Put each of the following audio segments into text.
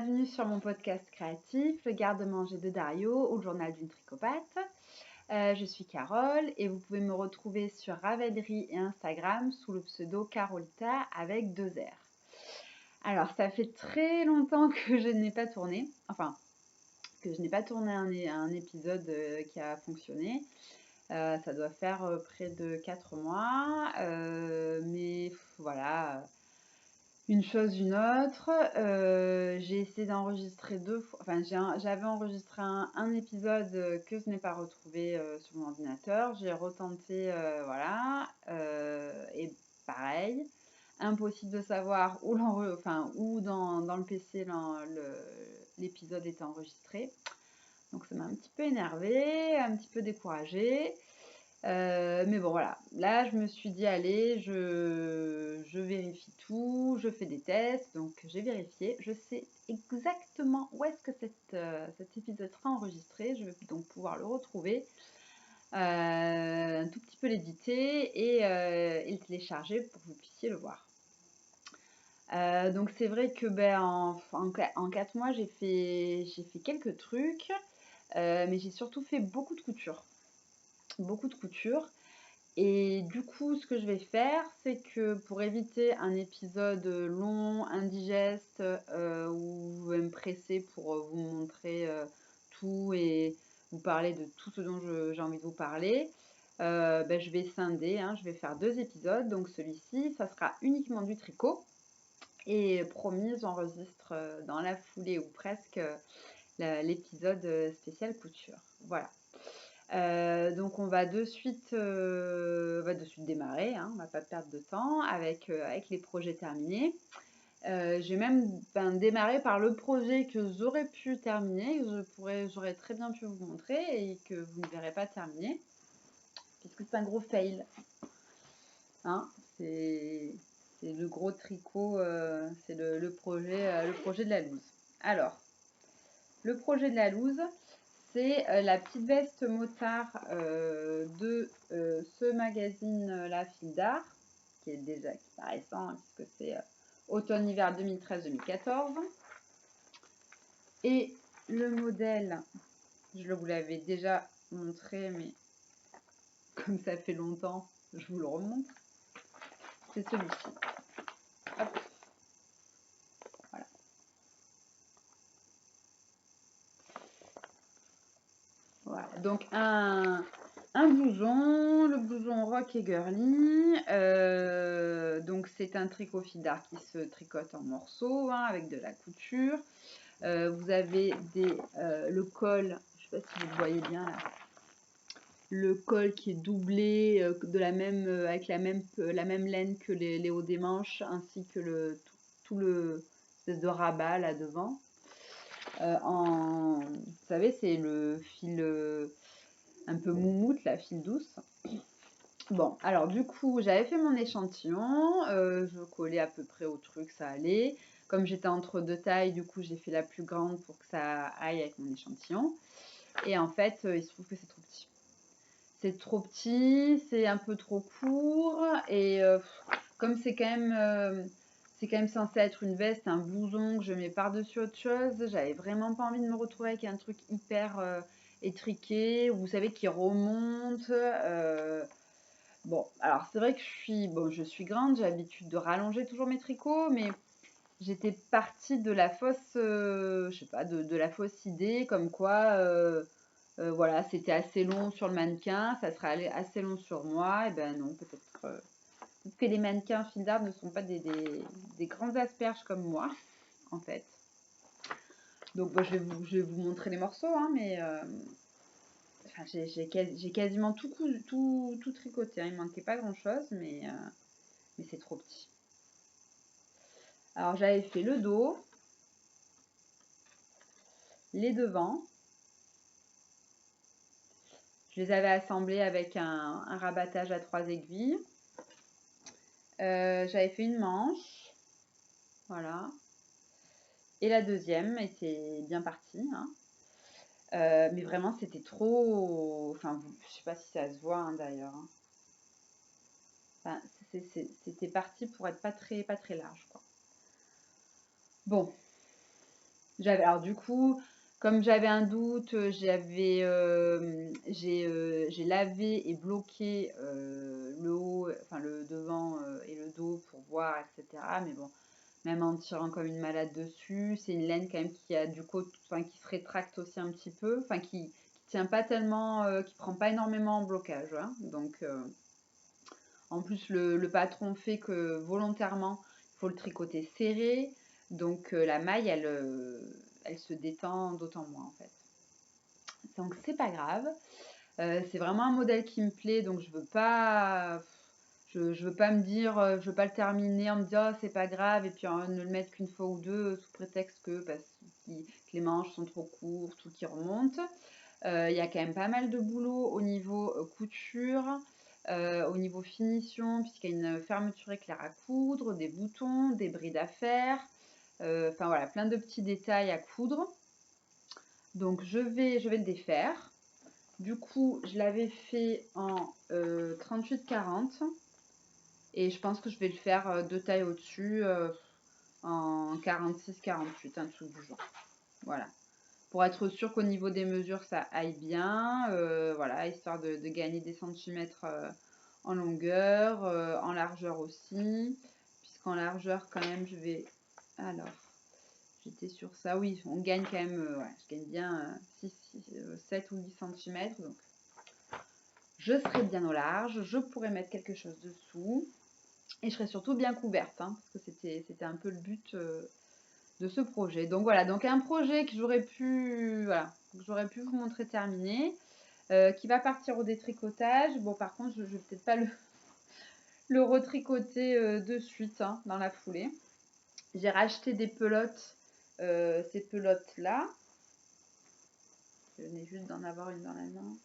bienvenue sur mon podcast créatif, Le garde-manger de Dario ou le journal d'une tricopathe. Je suis Carole et vous pouvez me retrouver sur Ravelry et Instagram sous le pseudo Carolita avec 2 R. Alors, ça fait très longtemps que je n'ai pas tourné, un épisode qui a fonctionné. Ça doit faire près de 4 mois, mais voilà, une chose, une autre. J'ai essayé d'enregistrer 2 fois, j'avais enregistré un épisode que je n'ai pas retrouvé sur mon ordinateur. J'ai retenté, voilà, et pareil, impossible de savoir où dans le PC l'épisode était enregistré. Donc ça m'a un petit peu énervée, un petit peu découragée. Mais bon, voilà. Là, je me suis dit, allez, je vérifie tout, je fais des tests. Donc, j'ai vérifié. Je sais exactement où est-ce que cet épisode sera enregistré. Je vais donc pouvoir le retrouver, un tout petit peu l'éditer et le télécharger pour que vous puissiez le voir. Donc, c'est vrai que en 4 mois, j'ai fait quelques trucs, mais j'ai surtout fait beaucoup de couture. Beaucoup de couture. Et du coup, ce que je vais faire, c'est que pour éviter un épisode long, indigeste, où je vais me presser pour vous montrer tout et vous parler de tout ce dont j'ai envie de vous parler, je vais scinder, hein, je vais faire 2 épisodes. Donc celui-ci, ça sera uniquement du tricot. Et promis, j'enregistre dans la foulée ou presque l'épisode spécial couture. Voilà. Donc on va de suite démarrer, hein, on va pas perdre de temps avec les projets terminés. J'ai même démarré par le projet que j'aurais pu terminer, que j'aurais très bien pu vous montrer et que vous ne verrez pas terminer, puisque c'est un gros fail. Hein, c'est le gros tricot, c'est le projet de la loose. Alors, le projet de la loose, c'est la petite veste motard de ce magazine La File d'Art, qui est récent, hein, puisque c'est automne-hiver 2013-2014. Et le modèle, je vous l'avais déjà montré, mais comme ça fait longtemps, je vous le remontre. C'est celui-ci. Hop. Voilà. Voilà. Donc un blouson, le blouson rock et girly. Donc c'est un tricot fil d'art qui se tricote en morceaux, hein, avec de la couture. Vous avez le col, je ne sais pas si vous le voyez bien là, le col qui est doublé avec la même laine que les hauts des manches, ainsi que tout le espèce de rabat là devant. Vous savez, c'est le fil un peu moumoute, la file douce. Bon, alors du coup, j'avais fait mon échantillon, je collais à peu près au truc, ça allait. Comme j'étais entre 2 tailles, du coup, j'ai fait la plus grande pour que ça aille avec mon échantillon. Et en fait, il se trouve que c'est trop petit. C'est trop petit, c'est un peu trop court. Et comme c'est quand même censé être une veste, un blouson que je mets par-dessus autre chose, j'avais vraiment pas envie de me retrouver avec un truc hyper étriqué, vous savez, qui remonte. Bon, alors c'est vrai que je suis grande, j'ai l'habitude de rallonger toujours mes tricots, mais j'étais partie de la fausse, de la fausse idée, comme quoi, voilà, c'était assez long sur le mannequin, ça serait assez long sur moi. Et ben non, peut-être que les mannequins fil d'art ne sont pas des grandes asperges comme moi, en fait. Donc je vais vous montrer les morceaux, hein, mais j'ai quasiment tout tricoté, hein. Il manquait pas grand-chose, mais c'est trop petit. Alors j'avais fait le dos, les devants. Je les avais assemblés avec un rabattage à 3 aiguilles. J'avais fait une manche, voilà. Et la deuxième était bien partie, hein. Mais vraiment, c'était trop... Enfin, je sais pas si ça se voit, hein, d'ailleurs, hein. Enfin, c'était parti pour être pas très large, quoi. Bon. Alors du coup, comme j'avais un doute, j'ai lavé et bloqué le haut, enfin le devant et le dos pour voir, etc. Mais bon, même en tirant comme une malade dessus, c'est une laine quand même qui a du côté, enfin qui se rétracte aussi un petit peu, enfin qui tient pas tellement, qui prend pas énormément en blocage, hein. Donc en plus le patron fait que volontairement il faut le tricoter serré, donc la maille elle se détend d'autant moins en fait. Donc c'est pas grave. C'est vraiment un modèle qui me plaît, donc je veux pas me dire, je veux pas le terminer en me disant oh, c'est pas grave et puis ne le mettre qu'une fois ou deux sous prétexte que les manches sont trop courtes ou qui remontent. Il y a quand même pas mal de boulot au niveau couture, au niveau finition, puisqu'il y a une fermeture éclair à coudre, des boutons, des brides à faire, enfin voilà, plein de petits détails à coudre. Donc je vais le défaire. Du coup, je l'avais fait en 38-40 et je pense que je vais le faire deux tailles au-dessus en 46-48, un truc du genre. Voilà. Pour être sûr qu'au niveau des mesures, ça aille bien. Voilà, histoire de gagner des centimètres en longueur, en largeur aussi. Puisqu'en largeur, quand même, je vais... Alors, j'étais sur ça. Oui, on gagne quand même... ouais, je gagne bien 7 ou 10 centimètres. Donc, je serai bien au large. Je pourrais mettre quelque chose dessous. Et je serai surtout bien couverte. Hein, parce que c'était un peu le but... de ce projet. Donc voilà, donc un projet que j'aurais pu vous montrer terminé, qui va partir au détricotage. Bon, par contre, je vais peut-être pas le retricoter de suite hein, dans la foulée. J'ai racheté des pelotes, ces pelotes là. Je venais juste d'en avoir une dans la main.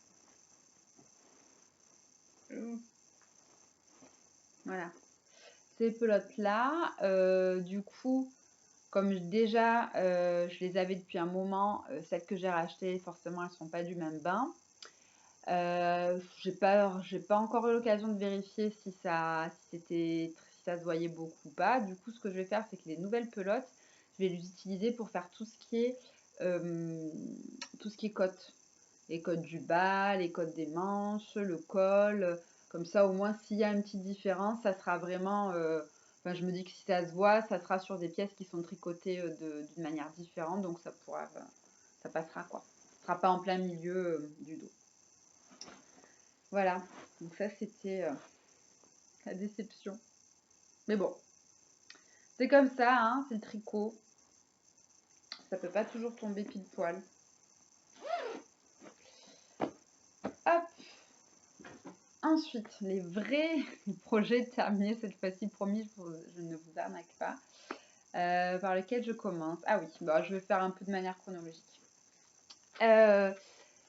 Voilà, ces pelotes là. Du coup, comme déjà je les avais depuis un moment, celles que j'ai rachetées, forcément elles ne sont pas du même bain. J'ai pas encore eu l'occasion de vérifier si ça se voyait beaucoup ou pas. Du coup, ce que je vais faire, c'est que les nouvelles pelotes, je vais les utiliser pour faire tout ce qui est cotte. Les cottes du bas, les cottes des manches, le col. Comme ça, au moins, s'il y a une petite différence, ça sera vraiment... enfin, je me dis que si ça se voit, ça sera sur des pièces qui sont tricotées d'une manière différente. Donc, ça passera quoi. Ça sera pas en plein milieu du dos. Voilà, donc ça c'était la déception. Mais bon, c'est comme ça, hein, c'est le tricot. Ça peut pas toujours tomber pile poil. Hop. Ensuite, les vrais projets terminés cette fois-ci, promis, je ne vous arnaque pas. Par lequel je commence. Ah oui, bah, je vais faire un peu de manière chronologique.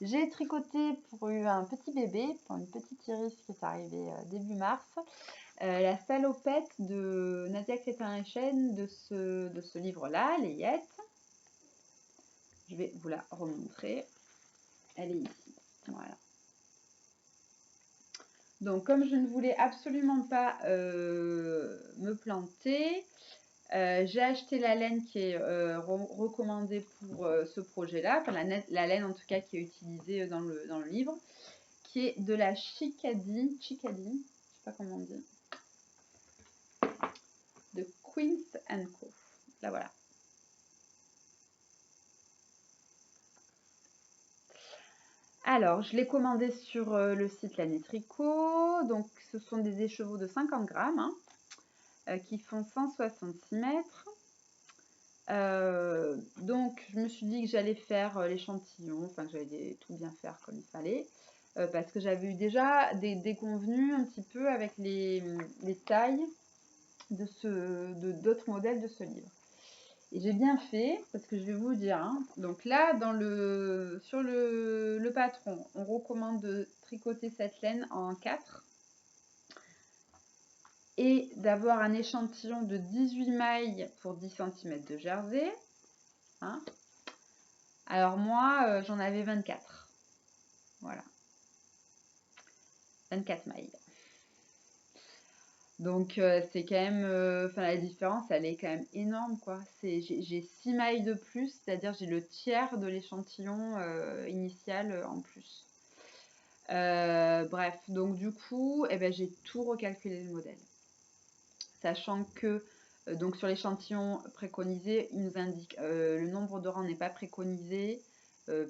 J'ai tricoté pour un petit bébé, pour une petite Iris qui est arrivée début mars. La salopette de Nadia Crétin-Echenne de ce livre-là, Les Yettes. Je vais vous la remontrer. Elle est ici. Voilà. Donc, comme je ne voulais absolument pas me planter, j'ai acheté la laine qui est recommandée pour ce projet-là. Enfin, la laine, en tout cas, qui est utilisée dans le livre, qui est de la Chicadie, je ne sais pas comment on dit, de Queens & Co. Là, voilà. Alors, je l'ai commandé sur le site L'Année Tricot. Donc, ce sont des écheveaux de 50 grammes hein, qui font 166 mètres. Donc, je me suis dit que j'allais faire l'échantillon, enfin que j'allais tout bien faire comme il fallait. Parce que j'avais eu déjà des déconvenus un petit peu avec les tailles d'autres modèles de ce livre. Et j'ai bien fait, parce que je vais vous dire, hein, donc là, sur le patron, on recommande de tricoter cette laine en 4 et d'avoir un échantillon de 18 mailles pour 10 cm de jersey. Hein. Alors moi, j'en avais 24. Voilà. 24 mailles. Donc c'est quand même, enfin la différence, elle est quand même énorme, quoi. J'ai 6 mailles de plus, c'est-à-dire j'ai le tiers de l'échantillon initial en plus. Bref, donc du coup, eh ben, j'ai tout recalculé le modèle. Sachant que donc sur l'échantillon préconisé, il nous indique le nombre de rangs n'est pas préconisé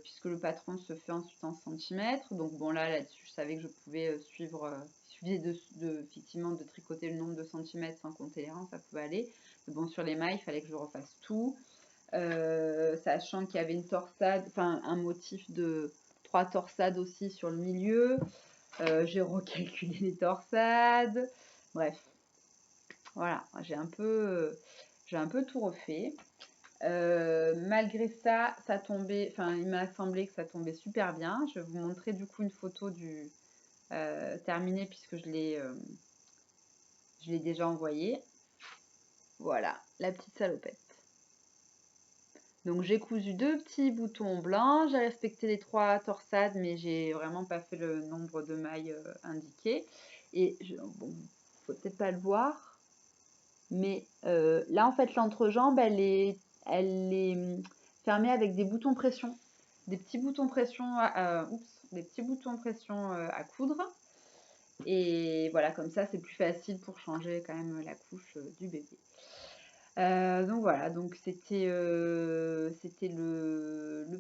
puisque le patron se fait ensuite en centimètres. Donc bon là-dessus, je savais que je pouvais suivre, il suffisait effectivement de tricoter le nombre de centimètres sans compter les rangs, ça pouvait aller. Mais bon, sur les mailles, il fallait que je refasse tout. Sachant qu'il y avait une torsade, enfin un motif de 3 torsades aussi sur le milieu. J'ai recalculé les torsades. Bref, voilà, j'ai un peu tout refait. Malgré ça, ça tombait, enfin, il m'a semblé que ça tombait super bien. Je vais vous montrer du coup une photo du terminé puisque je l'ai déjà envoyé. Voilà, la petite salopette. Donc j'ai cousu 2 petits boutons blancs, j'ai respecté les 3 torsades, mais j'ai vraiment pas fait le nombre de mailles indiqué. Et bon, faut peut-être pas le voir, mais là en fait l'entrejambe elle est fermée avec des boutons pression, des petits boutons pression, des petits boutons pression à coudre. Et voilà, comme ça c'est plus facile pour changer quand même la couche du bébé. Donc voilà, donc c'était le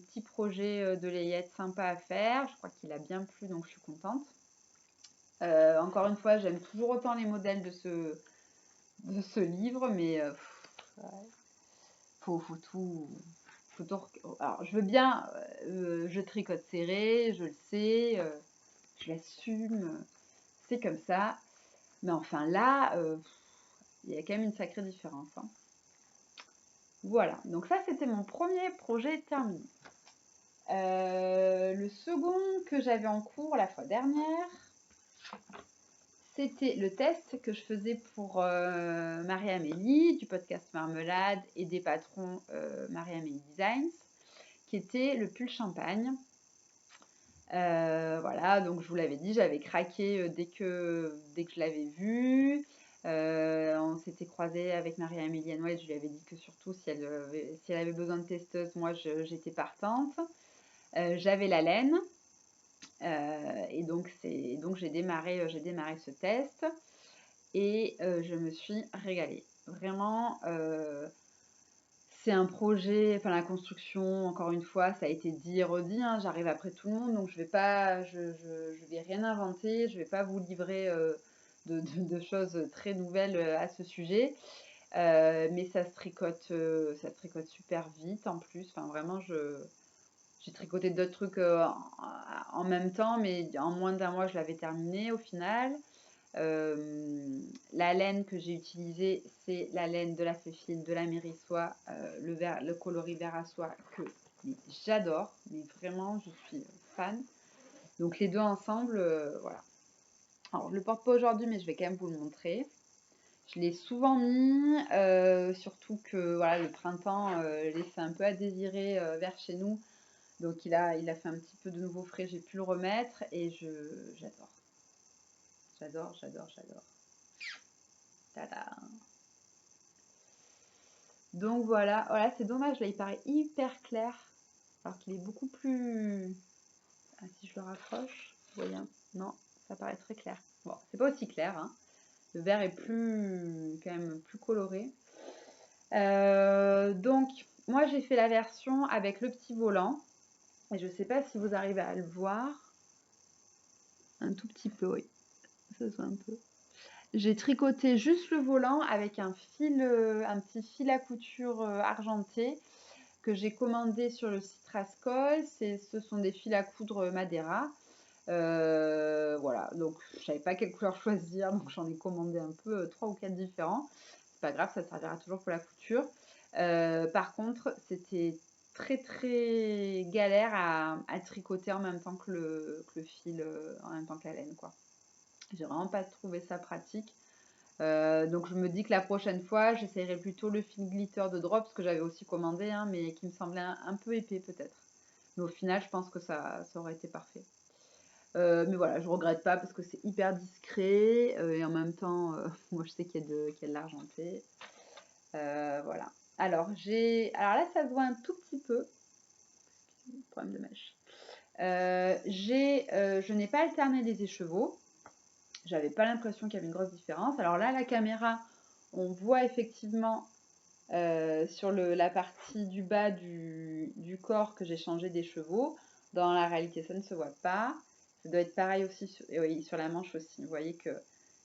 petit projet de layette sympa à faire. Je crois qu'il a bien plu, donc je suis contente. Encore une fois, j'aime toujours autant les modèles de ce livre, mais faut tout. Alors, je veux bien, je tricote serré, je le sais, je l'assume, c'est comme ça. Mais enfin là, il y a quand même une sacrée différence, hein. Voilà, donc ça c'était mon premier projet terminé. Le second que j'avais en cours la fois dernière, c'était le test que je faisais pour Marie-Amélie du podcast Marmelade et des patrons Marie-Amélie Designs, qui était le pull champagne. Voilà, donc je vous l'avais dit, j'avais craqué dès que je l'avais vu. On s'était croisé avec Marie-Amélie Noël, je lui avais dit que surtout si elle avait besoin de testeuse, moi j'étais partante. J'avais la laine et donc j'ai démarré ce test et je me suis régalée. Vraiment, c'est un projet, enfin la construction, encore une fois, ça a été dit et redit, hein, j'arrive après tout le monde, donc je vais rien inventer, je vais pas vous livrer de choses très nouvelles à ce sujet. Mais ça se tricote super vite en plus. Enfin, vraiment, j'ai tricoté d'autres trucs en même temps, mais en moins d'un mois, je l'avais terminé au final. La laine que j'ai utilisée, c'est la laine de la Céphile, de la Mérissoie, le coloris vert à soie que j'adore, mais vraiment, je suis fan. Donc les deux ensemble, voilà. Alors, je le porte pas aujourd'hui, mais je vais quand même vous le montrer. Je l'ai souvent mis, surtout que voilà, le printemps laissait un peu à désirer vers chez nous. Donc il a fait un petit peu de nouveau frais, j'ai pu le remettre et j'adore. J'adore, j'adore, j'adore. Tada! Donc voilà, c'est dommage, là il paraît hyper clair, alors qu'il est beaucoup plus... Ah, si je le rapproche, vous voyez, non, ça paraît très clair. Bon, c'est pas aussi clair, hein. Le vert est quand même plus coloré. Donc, moi j'ai fait la version avec le petit volant. Et je ne sais pas si vous arrivez à le voir. Un tout petit peu, oui. Ça se voit un peu. J'ai tricoté juste le volant avec un petit fil à couture argenté que j'ai commandé sur le site Rascol. Ce sont des fils à coudre Madeira. Voilà, donc je savais pas quelle couleur choisir, donc j'en ai commandé un peu 3 ou 4 différents. C'est pas grave, ça servira toujours pour la couture. Par contre, c'était très galère à tricoter en même temps que le fil, en même temps que la laine, quoi. J'ai vraiment pas trouvé ça pratique. Donc je me dis que la prochaine fois, j'essayerai plutôt le fil glitter de Drops que j'avais aussi commandé, hein, mais qui me semblait un peu épais peut-être. Mais au final, je pense que ça aurait été parfait. Mais voilà, je regrette pas parce que c'est hyper discret et en même temps, moi je sais qu'il y a qu'il y a de l'argenté. Voilà. Alors là, ça se voit un tout petit peu. Problème de mèche. Je n'ai pas alterné les écheveaux. J'avais pas l'impression qu'il y avait une grosse différence. Alors là, la caméra, on voit effectivement sur la partie du bas du corps que j'ai changé d'écheveau. Dans la réalité, ça ne se voit pas. Ça doit être pareil aussi oui, sur la manche aussi. Vous voyez que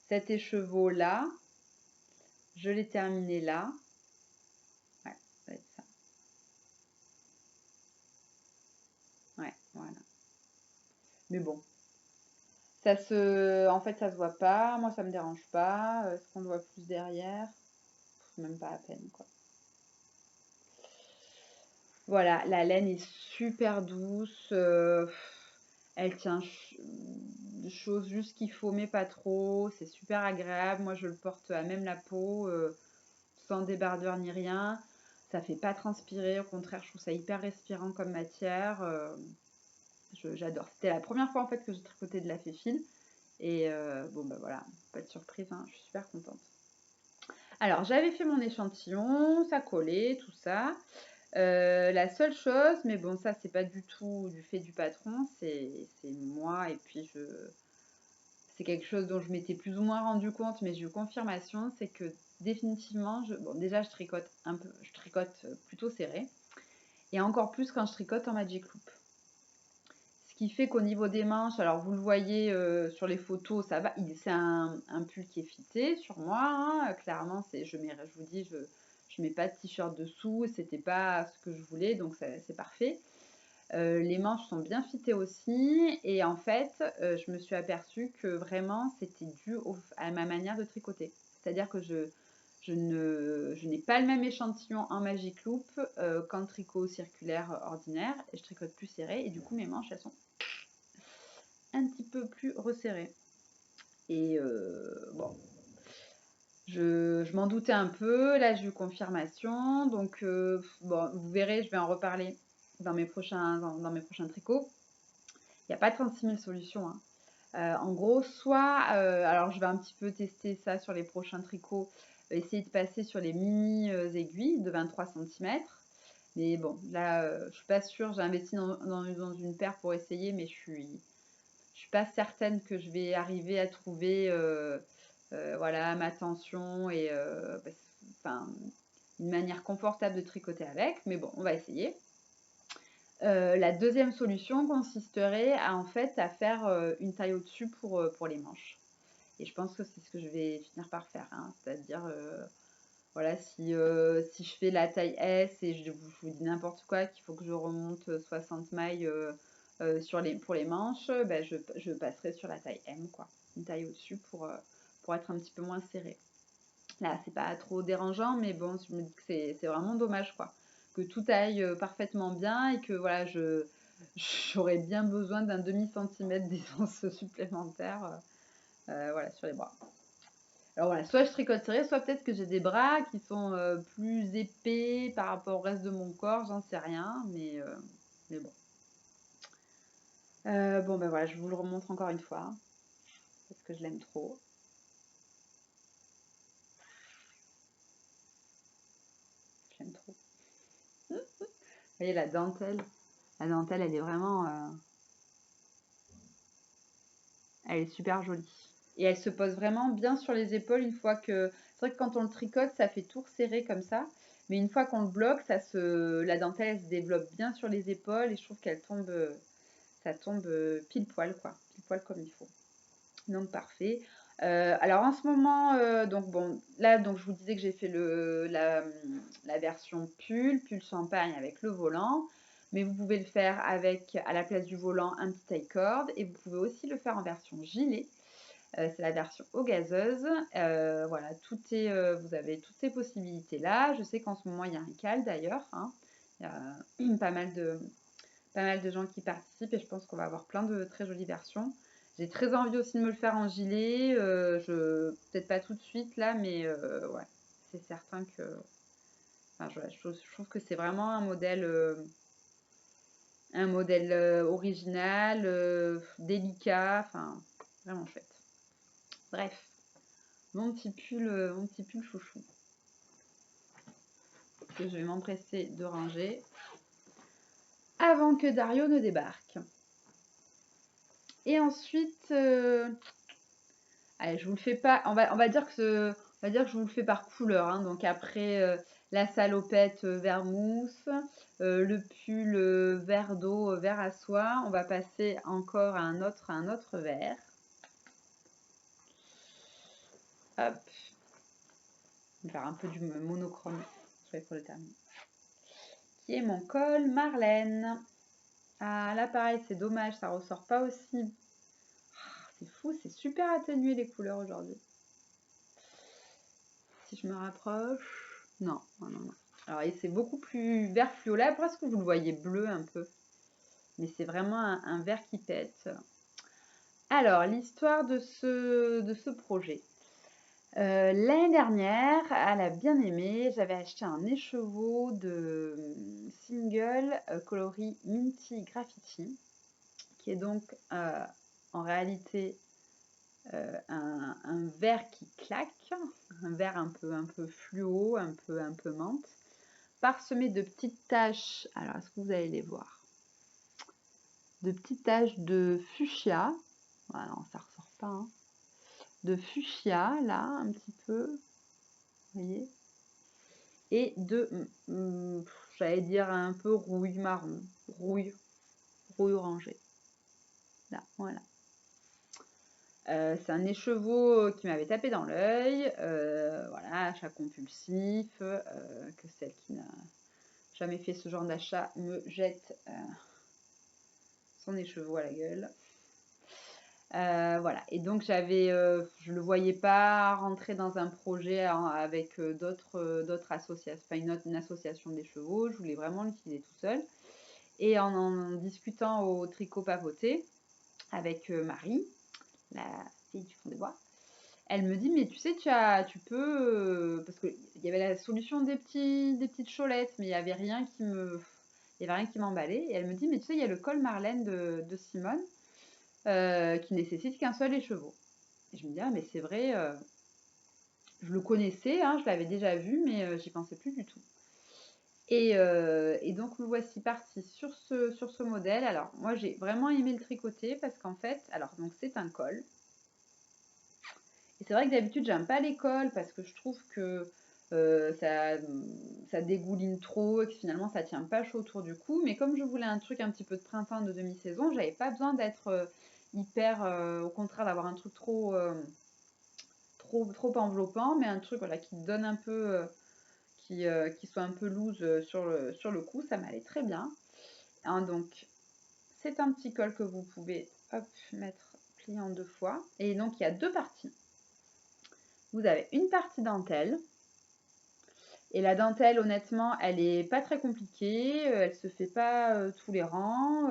cet écheveau-là, je l'ai terminé là. Ouais, ça va être ça. Ouais, voilà. Mais bon, en fait, ça se voit pas. Moi, ça me dérange pas. Est-ce qu'on le voit plus derrière? Même pas à peine, quoi. Voilà, la laine est super douce. Elle tient chose juste qu'il faut, mais pas trop. C'est super agréable. Moi, je le porte à même la peau, sans débardeur ni rien. Ça fait pas transpirer. Au contraire, je trouve ça hyper respirant comme matière. J'adore. C'était la première fois en fait que j'ai tricoté de la féfile. Et bon, bah voilà, pas de surprise, hein, je suis super contente. Alors, j'avais fait mon échantillon, ça collait, tout ça. La seule chose, mais bon, ça, c'est pas du tout du fait du patron, c'est moi, et puis c'est quelque chose dont je m'étais plus ou moins rendu compte, mais j'ai eu confirmation, c'est que définitivement, bon, déjà, je tricote plutôt serré, et encore plus quand je tricote en Magic Loop. Ce qui fait qu'au niveau des manches, alors vous le voyez sur les photos, ça va. C'est un pull qui est fité sur moi. Hein, clairement, je vous dis, je mets pas de t-shirt dessous. C'était pas ce que je voulais, donc c'est parfait. Les manches sont bien fitées aussi. Et en fait, je me suis aperçue que vraiment, c'était dû à ma manière de tricoter. C'est-à-dire que je n'ai pas le même échantillon en Magic Loop qu'en tricot circulaire ordinaire. Et je tricote plus serré. Et du coup, mes manches, elles sont un petit peu plus resserré. Et bon, je m'en doutais un peu. Là, j'ai eu confirmation. Donc, bon, vous verrez, je vais en reparler dans mes prochains tricots. Il n'y a pas 36 000 solutions. Hein. En gros, soit, alors je vais un petit peu tester ça sur les prochains tricots, essayer de passer sur les mini aiguilles de 23 cm. Mais bon, là, je suis pas sûre. J'ai investi dans une paire pour essayer, mais je suis pas certaine que je vais arriver à trouver voilà, ma tension et enfin, une manière confortable de tricoter avec. Mais bon, on va essayer. La deuxième solution consisterait en fait à faire une taille au-dessus pour les manches. Et je pense que c'est ce que je vais finir par faire. Hein. C'est-à-dire, voilà, si je fais la taille S et je vous dis n'importe quoi, qu'il faut que je remonte 60 mailles pour les manches, ben je passerai sur la taille M, quoi. Une taille au-dessus pour être un petit peu moins serré. Là, c'est pas trop dérangeant, mais bon, je me dis que c'est vraiment dommage, quoi. Que tout aille parfaitement bien et que voilà, j'aurais bien besoin d'un demi-centimètre d'aisance supplémentaire voilà, sur les bras. Alors voilà, soit je tricote serré, soit peut-être que j'ai des bras qui sont plus épais par rapport au reste de mon corps, j'en sais rien, mais bon. Bon ben voilà, je vous le remontre encore une fois, hein, parce que je l'aime trop. Je l'aime trop. Vous voyez la dentelle elle est vraiment... elle est super jolie. Et elle se pose vraiment bien sur les épaules une fois que... C'est vrai que quand on le tricote, ça fait tout resserré comme ça. Mais une fois qu'on le bloque, la dentelle, elle se développe bien sur les épaules et je trouve qu'elle tombe... ça tombe pile poil, quoi. Pile poil comme il faut. Donc, parfait. Alors, en ce moment, donc bon, là, donc, je vous disais que j'ai fait la version pull champagne avec le volant. Mais vous pouvez le faire avec, à la place du volant, un petit taille-corde. Et vous pouvez aussi le faire en version gilet. C'est la version eau gazeuse. Voilà, vous avez toutes ces possibilités-là. Je sais qu'en ce moment, il y a un cale d'ailleurs. Hein. Il y a pas mal de gens qui participent et je pense qu'on va avoir plein de très jolies versions. J'ai très envie aussi de me le faire en gilet. Peut-être pas tout de suite là, mais ouais, c'est certain que... Enfin, je trouve que c'est vraiment un modèle un modèle original, délicat, enfin, vraiment chouette. Bref, mon petit pull chouchou. Que je vais m'empresser de ranger avant que Dario ne débarque. Et ensuite, allez, je vous le fais pas. On va dire que je vous le fais par couleur. Hein. Donc après la salopette vert mousse, le pull vert d'eau, vert à soie, on va passer encore à un autre vert. Hop. On va faire un peu du monochrome. Je vais pour le terminer. Qui est mon col Marlène. Ah là pareil, c'est dommage, ça ressort pas aussi. C'est fou, c'est super atténué les couleurs aujourd'hui. Si je me rapproche, non. Alors c'est beaucoup plus vert fluo là, presque vous le voyez bleu un peu, mais c'est vraiment un vert qui pète. Alors l'histoire de ce projet. L'année dernière, elle a bien aimé, j'avais acheté un écheveau de single coloris Minty Graffiti, qui est donc en réalité un vert qui claque, un vert un peu fluo, un peu menthe, parsemé de petites taches. Alors, est-ce que vous allez les voir? De petites taches de fuchsia. Ah non, ça ressort pas. Hein. De fuchsia, là, un petit peu. Vous voyez? Et de, j'allais dire un peu rouille marron. Rouille orangée. Là, voilà. C'est un écheveau qui m'avait tapé dans l'œil, voilà, achat compulsif, que celle qui n'a jamais fait ce genre d'achat me jette son écheveau à la gueule. Voilà, et donc je le voyais pas rentrer dans un projet avec d'autres associations, enfin une association d'écheveaux, je voulais vraiment l'utiliser tout seul. Et en discutant au tricot papoté avec Marie, la fille du fond des bois, elle me dit, mais tu sais, tu peux... parce qu'il y avait la solution des petites cholettes, mais il n'y avait rien qui m'emballait. Et elle me dit, mais tu sais, il y a le col Marlène de Simone qui nécessite qu'un seul écheveau. Et je me dis, ah, mais c'est vrai, je le connaissais, hein, je l'avais déjà vu, mais j'y pensais plus du tout. Et donc, nous voici partis sur ce modèle. Alors, moi, j'ai vraiment aimé le tricoter parce qu'en fait, alors, donc c'est un col. Et c'est vrai que d'habitude, j'aime pas les cols parce que je trouve que ça dégouline trop et que finalement, ça tient pas chaud autour du cou. Mais comme je voulais un truc un petit peu de printemps, de demi-saison, j'avais pas besoin d'être hyper, au contraire, d'avoir un truc trop enveloppant, mais un truc voilà, qui donne un peu, qui soit un peu loose sur le cou, ça m'allait très bien. Hein, donc, c'est un petit col que vous pouvez hop, mettre plié en 2 fois. Et donc, il y a 2 parties. Vous avez une partie dentelle. Et la dentelle, honnêtement, elle est pas très compliquée. Elle se fait pas tous les rangs.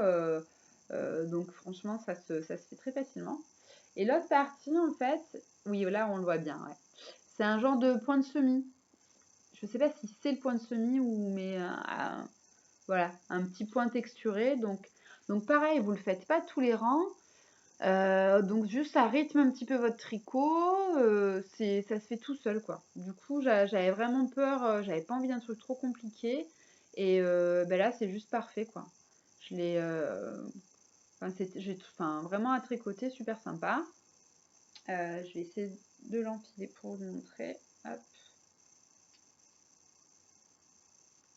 Donc, franchement, ça se fait très facilement. Et l'autre partie, en fait, oui, là, on le voit bien. Ouais. C'est un genre de point de semis. Je sais pas si c'est le point de semis ou mais voilà, un petit point texturé. Donc pareil, vous le faites pas tous les rangs. Donc juste ça rythme un petit peu votre tricot, ça se fait tout seul quoi. Du coup j'avais vraiment peur, j'avais pas envie d'un truc trop compliqué et ben là c'est juste parfait quoi. Je l'ai, enfin vraiment à tricoter, super sympa. Je vais essayer de l'empiler pour vous montrer. Hop.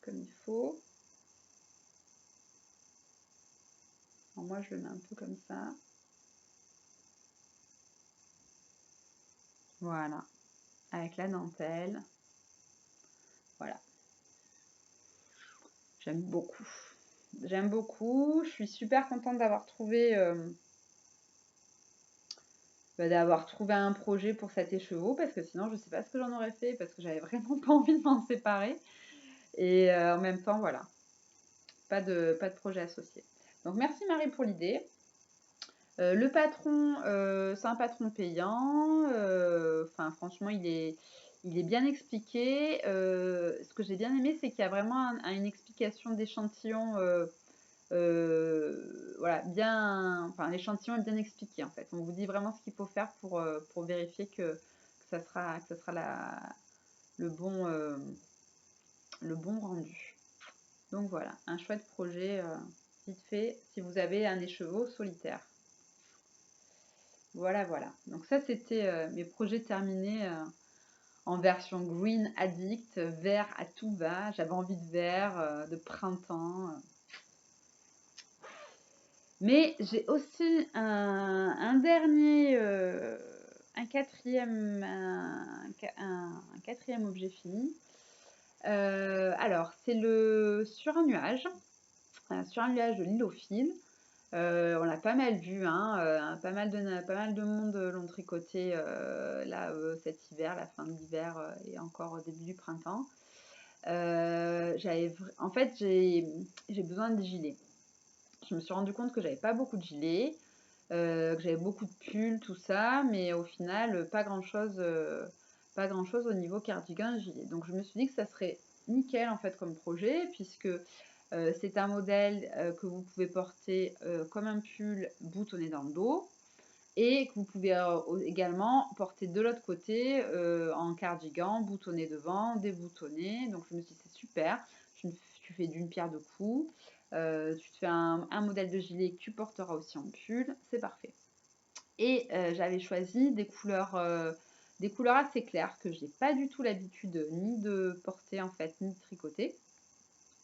Comme il faut. Alors moi je le mets un peu comme ça. Voilà. Avec la dentelle. Voilà. J'aime beaucoup. J'aime beaucoup. Je suis super contente d'avoir trouvé un projet pour cet écheveau parce que sinon je sais pas ce que j'en aurais fait parce que j'avais vraiment pas envie de m'en séparer. Et en même temps, voilà. Pas de projet associé. Donc merci Marie pour l'idée. Le patron, c'est un patron payant. Enfin, franchement, il est bien expliqué. Ce que j'ai bien aimé, c'est qu'il y a vraiment une explication d'échantillons voilà, bien, enfin, l'échantillon est bien expliqué en fait. On vous dit vraiment ce qu'il faut faire pour vérifier que ça sera le bon rendu. Donc voilà, un chouette projet vite fait si vous avez un écheveau solitaire. Voilà, voilà. Donc ça, c'était mes projets terminés en version Green Addict, vert à tout va. J'avais envie de vert, de printemps. Mais j'ai aussi un dernier, un quatrième objet fini. Alors, c'est sur un nuage de Lilofil. On l'a pas mal vu, hein, pas mal de monde l'ont tricoté là cet hiver, la fin de l'hiver et encore au début du printemps. En fait, j'ai besoin de gilets. Je me suis rendu compte que j'avais pas beaucoup de gilets, que j'avais beaucoup de pulls, tout ça, mais au final, pas grand chose au niveau cardigan gilet. Donc je me suis dit que ça serait nickel en fait comme projet, puisque c'est un modèle que vous pouvez porter comme un pull boutonné dans le dos et que vous pouvez également porter de l'autre côté en cardigan, boutonné devant, déboutonné. Donc je me suis dit c'est super, tu fais d'une pierre deux coups, tu te fais un modèle de gilet que tu porteras aussi en pull, c'est parfait. Et j'avais choisi des couleurs assez claires que je n'ai pas du tout l'habitude ni de porter en fait, ni de tricoter.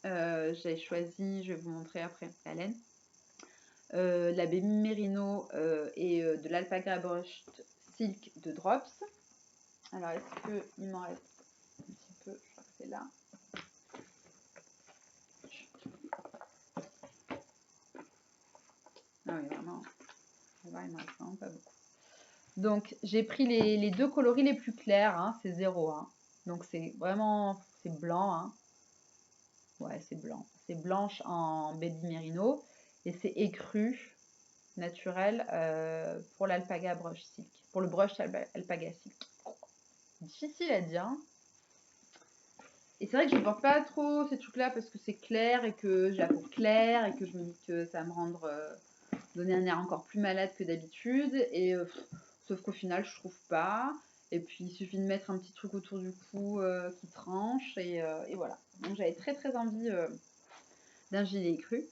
J'ai choisi, je vais vous montrer après la laine, la Baby Merino et de l'Alpaca Brushed Silk de Drops. Alors, est-ce qu'il m'en reste un petit peu? Je crois que c'est là. Ah oui, vraiment. Il m'en reste vraiment pas beaucoup. Donc, j'ai pris les deux coloris les plus clairs, hein, c'est 0. Hein. Donc, c'est vraiment, c'est blanc. Hein. Ouais, c'est blanc. C'est blanche en Baby Merino et c'est écru naturel pour l'Alpaca Brush Silk. Pour le brush Alpaca Silk. Difficile à dire. Et c'est vrai que je ne porte pas trop ces trucs-là parce que c'est clair et que j'ai la peau claire et que je me dis que ça va me donner un air encore plus malade que d'habitude. Et sauf qu'au final, je trouve pas. Et puis il suffit de mettre un petit truc autour du cou qui tranche et voilà. Donc j'avais très très envie d'un gilet cru.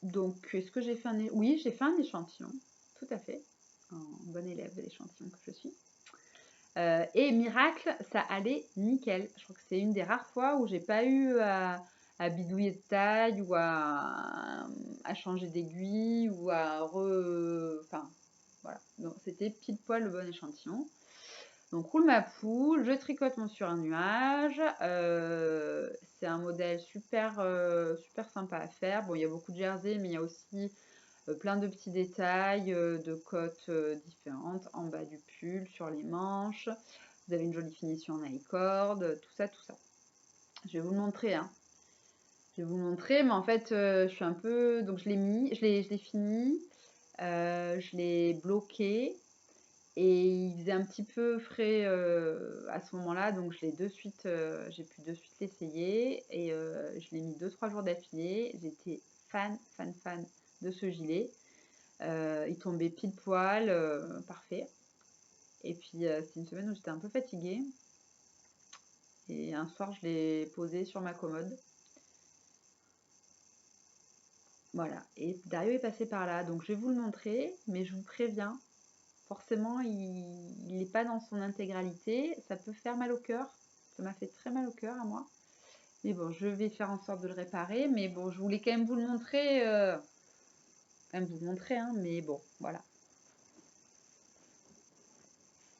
Donc est-ce que j'ai fait Oui, j'ai fait un échantillon, tout à fait, en bonne élève de l'échantillon que je suis. Et miracle, ça allait nickel. Je crois que c'est une des rares fois où j'ai pas eu à bidouiller de taille ou à changer d'aiguille ou enfin, voilà. Donc c'était pile poil le bon échantillon. Donc roule ma poule, je tricote mon sur un nuage. C'est un modèle super, super sympa à faire. Bon, il y a beaucoup de jersey, mais il y a aussi plein de petits détails de cotes différentes en bas du pull, sur les manches. Vous avez une jolie finition en i-cord, tout ça, tout ça. Je vais vous le montrer. Hein. Je vais vous le montrer, mais en fait, je suis un peu... Donc je l'ai fini, je l'ai bloqué. Et il faisait un petit peu frais à ce moment-là, donc j'ai pu de suite l'essayer et je l'ai mis 2-3 jours d'affilée. J'étais fan de ce gilet. Il tombait pile poil, parfait. Et puis c'est une semaine où j'étais un peu fatiguée. Et un soir, je l'ai posé sur ma commode. Voilà. Et Dario est passé par là, donc je vais vous le montrer, mais je vous préviens, forcément, il n'est pas dans son intégralité. Ça peut faire mal au cœur. Ça m'a fait très mal au cœur à moi. Mais bon, je vais faire en sorte de le réparer. Mais bon, je voulais quand même vous le montrer. Hein, mais bon, voilà.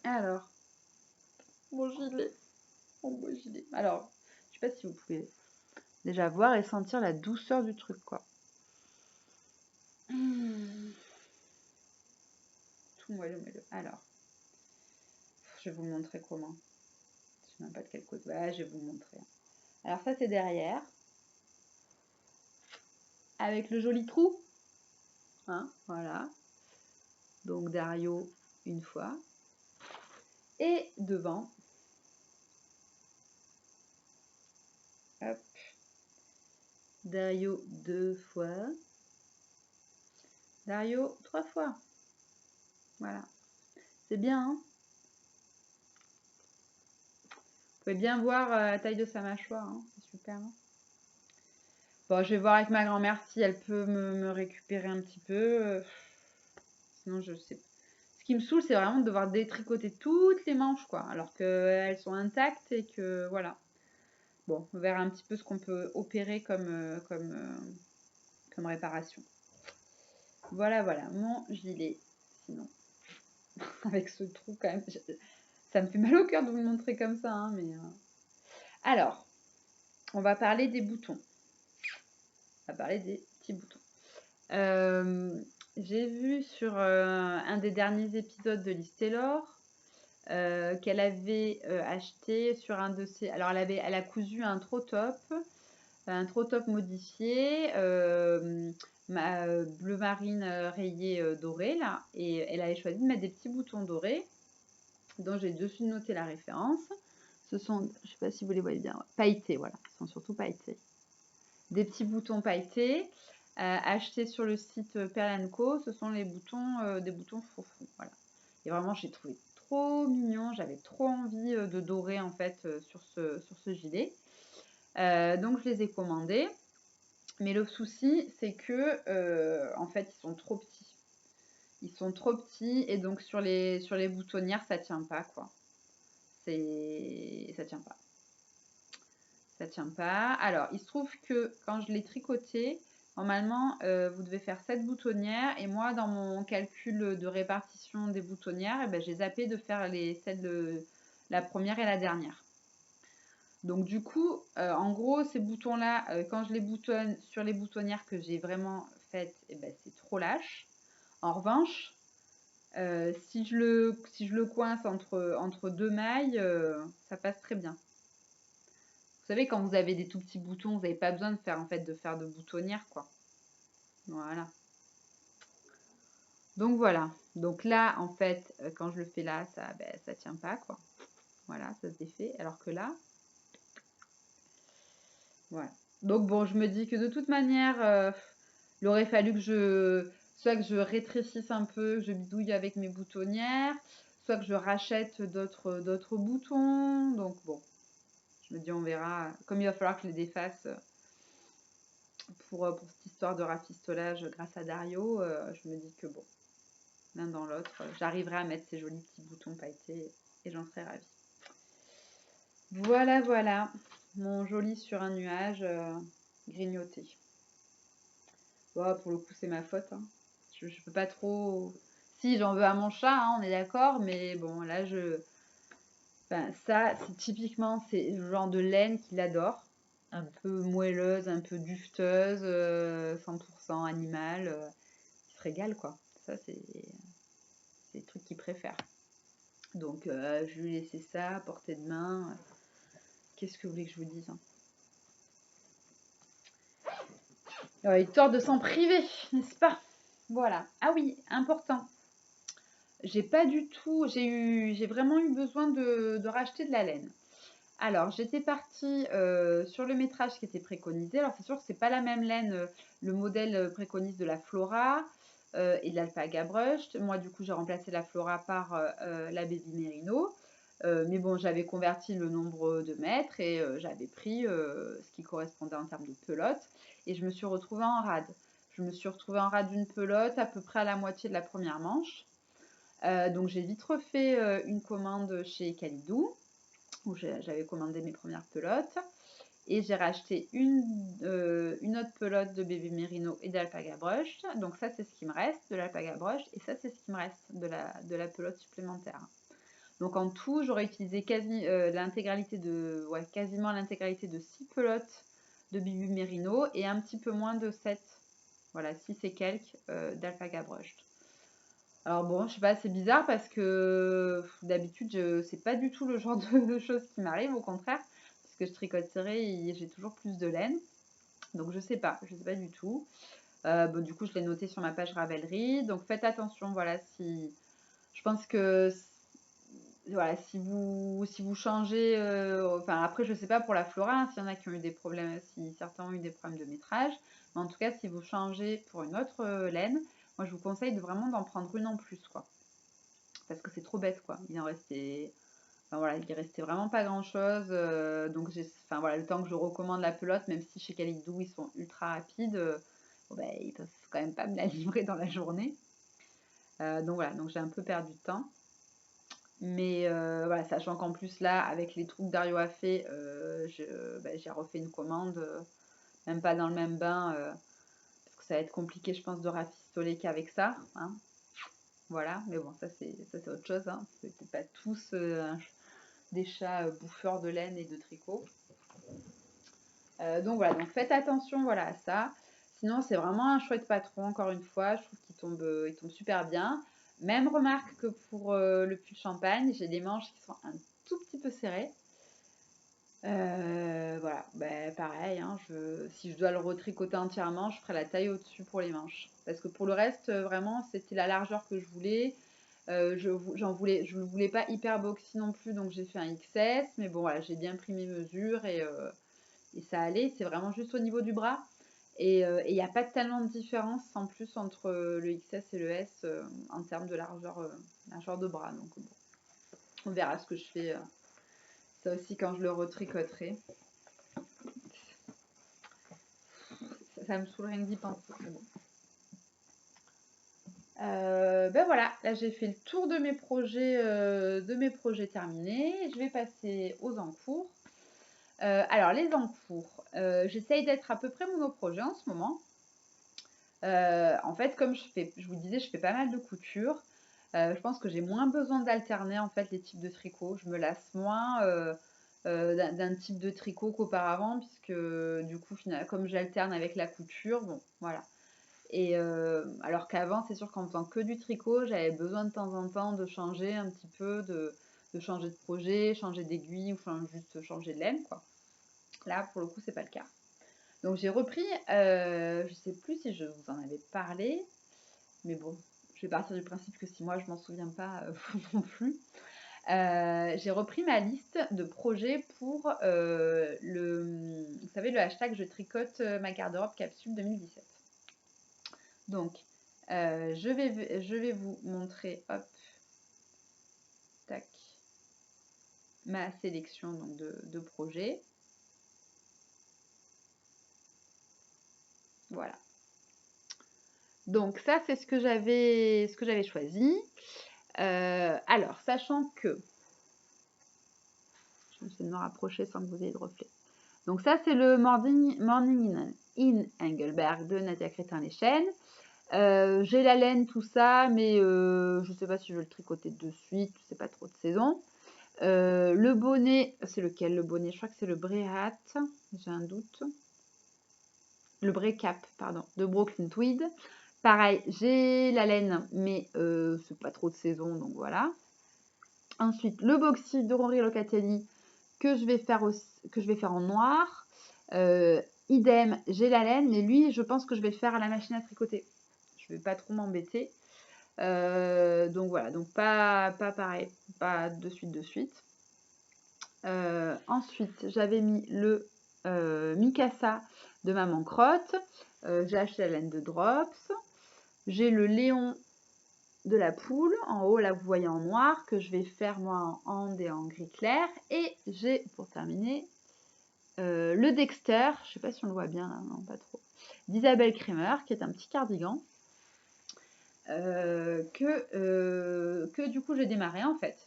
Alors, mon gilet. Mon beau gilet. Alors, je sais pas si vous pouvez déjà voir et sentir la douceur du truc, quoi. Tout moelleux. Alors, je vais vous le montrer comment. Je sais même pas de quel côté. Ouais, je vais vous le montrer. Alors ça, c'est derrière. Avec le joli trou. Hein, voilà. Donc Dario, une fois. Et devant. Hop. Dario 2 fois. Dario 3 fois. Voilà. C'est bien, hein? Vous pouvez bien voir la taille de sa mâchoire, hein, c'est super. Hein. Bon, je vais voir avec ma grand-mère si elle peut me récupérer un petit peu. Sinon, je sais pas. Ce qui me saoule, c'est vraiment de devoir détricoter toutes les manches, quoi. Alors qu'elles sont intactes et que, voilà. Bon, on verra un petit peu ce qu'on peut opérer comme réparation. Voilà, voilà, mon gilet. Sinon, avec ce trou, quand même, ça me fait mal au cœur de vous le montrer comme ça, hein, mais... Alors, on va parler des boutons. On va parler des petits boutons. J'ai vu sur un des derniers épisodes de Liz Taylor qu'elle avait acheté sur un de ses... Alors, elle a cousu un trop-top modifié, bleu marine rayé doré, là. Et elle avait choisi de mettre des petits boutons dorés, dont j'ai dessus noté la référence. Ce sont, je ne sais pas si vous les voyez bien, pailletés, voilà. Ils sont surtout pailletés. Des petits boutons pailletés. Achetés sur le site Pearl & Co. Ce sont les boutons, des boutons fourfous. Voilà. Et vraiment, j'ai trouvé trop mignon. J'avais trop envie de dorer en fait sur ce gilet. Donc, je les ai commandés. Mais le souci, c'est que en fait, ils sont trop petits. Ils sont trop petits et donc sur les boutonnières, ça tient pas quoi. Ça tient pas. Ça tient pas. Alors, il se trouve que quand je l'ai tricoté, normalement, vous devez faire 7 boutonnières. Et moi, dans mon calcul de répartition des boutonnières, j'ai zappé de faire la première et la dernière. Donc, du coup, en gros, ces boutons-là, quand je les boutonne sur les boutonnières que j'ai vraiment faites, c'est trop lâche. En revanche, si je le coince entre deux mailles, ça passe très bien. Vous savez, quand vous avez des tout petits boutons, vous n'avez pas besoin de faire de boutonnière, quoi. Voilà. Donc voilà. Donc là, en fait, quand je le fais là, ça tient pas, quoi. Voilà, ça se défait. Alors que là, voilà. Donc bon, je me dis que de toute manière, il aurait fallu que soit que je rétrécisse un peu, que je bidouille avec mes boutonnières, soit que je rachète d'autres boutons. Donc bon, je me dis on verra. Comme il va falloir que je les défasse pour cette histoire de rafistolage grâce à Dario, je me dis que bon, l'un dans l'autre, j'arriverai à mettre ces jolis petits boutons pailletés et j'en serai ravie. Voilà, voilà, mon joli sur un nuage grignoté. Bon, pour le coup, c'est ma faute. Hein. Je peux pas trop... Si, j'en veux à mon chat, hein, on est d'accord, mais bon, là, ça, typiquement, c'est le genre de laine qu'il adore. Un peu moelleuse, un peu dufteuse, 100% animal. Il se régale, quoi. Ça, c'est les trucs qu'il préfère. Donc, je lui ai laissé ça à portée de main. Qu'est-ce que vous voulez que je vous dise, hein. Il tort de s'en priver, n'est-ce pas? Voilà. Ah oui, important. J'ai vraiment eu besoin de racheter de la laine. Alors, j'étais partie sur le métrage qui était préconisé. Alors, c'est sûr que c'est pas la même laine. Le modèle préconise de la Flora et de l'Alpaga Brushed. Moi, du coup, j'ai remplacé la Flora par la Baby Merino. Mais bon, j'avais converti le nombre de mètres et j'avais pris ce qui correspondait en termes de pelote. Et je me suis retrouvée en rade. Je me suis retrouvée en rade d'une pelote à peu près à la moitié de la première manche. Donc, j'ai vite refait une commande chez Calidou, où j'avais commandé mes premières pelotes. Et j'ai racheté une autre pelote de Baby Merino et d'Alpaga Brushed. Donc ça, c'est ce qui me reste de l'Alpaga Brushed. Et ça, c'est ce qui me reste de la pelote supplémentaire. Donc en tout, j'aurais utilisé quasiment l'intégralité de 6 pelotes de Baby Merino et un petit peu moins de 7, voilà, 6 et quelques d'Alpaga Brushed. Alors bon, je sais pas, c'est bizarre parce que d'habitude, c'est pas du tout le genre de choses qui m'arrive, au contraire, parce que je tricote serré et j'ai toujours plus de laine. Donc je sais pas du tout. Bon, du coup, je l'ai noté sur ma page Ravelry. Donc faites attention, voilà, si... Je pense que voilà, si vous changez, enfin après je sais pas pour la Flora, hein, s'il y en a qui ont eu des problèmes, si certains ont eu des problèmes de métrage, mais en tout cas si vous changez pour une autre laine, moi je vous conseille de vraiment d'en prendre une en plus, quoi. Parce que c'est trop bête, quoi. Il en restait, enfin, voilà, il restait vraiment pas grand chose, donc enfin voilà, le temps que je recommande la pelote, même si chez Calidou ils sont ultra rapides, bon, ben, ils peuvent quand même pas me la livrer dans la journée. Donc voilà, donc j'ai un peu perdu de temps. Mais voilà, sachant qu'en plus là, avec les trucs Dario a fait, j'ai refait une commande, même pas dans le même bain, parce que ça va être compliqué, je pense, de rafistoler qu'avec ça, hein. Voilà, mais bon, ça c'est autre chose, hein. C'était pas tous des chats bouffeurs de laine et de tricot. Donc voilà, donc faites attention, voilà, à ça. Sinon, c'est vraiment un chouette patron, encore une fois, je trouve il tombe super bien. Même remarque que pour le pull champagne, j'ai des manches qui sont un tout petit peu serrées. Voilà, ben, pareil, hein, si je dois le retricoter entièrement, je ferai la taille au-dessus pour les manches. Parce que pour le reste, vraiment, c'était la largeur que je voulais. Je le voulais pas hyper boxy non plus, donc j'ai fait un XS. Mais bon, voilà, j'ai bien pris mes mesures et ça allait. C'est vraiment juste au niveau du bras. Et il n'y a pas tellement de différence en plus entre le XS et le S en termes de largeur de bras. Donc bon, on verra ce que je fais. Ça aussi quand je le retricoterai. Ça me saoule rien que d'y penser. Mais bon. Ben voilà, là j'ai fait le tour de mes projets terminés. Je vais passer aux encours. Alors les encours, j'essaye d'être à peu près monoprojet en ce moment. En fait, comme je vous disais, je fais pas mal de couture. Je pense que j'ai moins besoin d'alterner en fait les types de tricot. Je me lasse moins d'un type de tricot qu'auparavant, puisque du coup, finalement, comme j'alterne avec la couture, bon, voilà. Et alors qu'avant, c'est sûr qu'en faisant que du tricot, j'avais besoin de temps en temps de changer un petit peu, de changer de projet, changer d'aiguille, ou enfin, juste changer de laine, quoi. Là, pour le coup, c'est pas le cas. Donc j'ai repris, je sais plus si je vous en avais parlé, mais bon, je vais partir du principe que si moi je m'en souviens pas, vous non plus. J'ai repris ma liste de projets pour vous savez, le hashtag je tricote ma garde-robe capsule 2017. Donc, je vais vous montrer, hop, tac, ma sélection donc, de projets. Voilà. Donc ça, c'est ce que j'avais choisi. Alors, sachant que je vais essayer de me rapprocher sans que vous ayez de reflet. Donc ça, c'est le Morning in Engelberg de Nadia Crétin-Leschène. J'ai la laine, tout ça, mais je ne sais pas si je veux le tricoter de suite, c'est pas trop de saison. Le bonnet, c'est lequel le bonnet? Je crois que c'est le Bray Hat, j'ai un doute. Le Bray Cap, pardon, de Brooklyn Tweed. Pareil, j'ai la laine, mais c'est pas trop de saison, donc voilà. Ensuite, le boxy de Rory Locatelli que je vais faire en noir. Idem, j'ai la laine, mais lui, je pense que je vais le faire à la machine à tricoter. Je vais pas trop m'embêter. Donc voilà, donc pas pareil, pas de suite. Ensuite, j'avais mis le Mikasa de Maman Crotte. J'ai acheté la laine de Drops. J'ai le Léon de la poule. En haut, là, vous voyez en noir, que je vais faire moi en Ande et en gris clair. Et j'ai, pour terminer, le Dexter. Je sais pas si on le voit bien, là, non, pas trop. D'Isabelle Kremer, qui est un petit cardigan. Que du coup, j'ai démarré, en fait.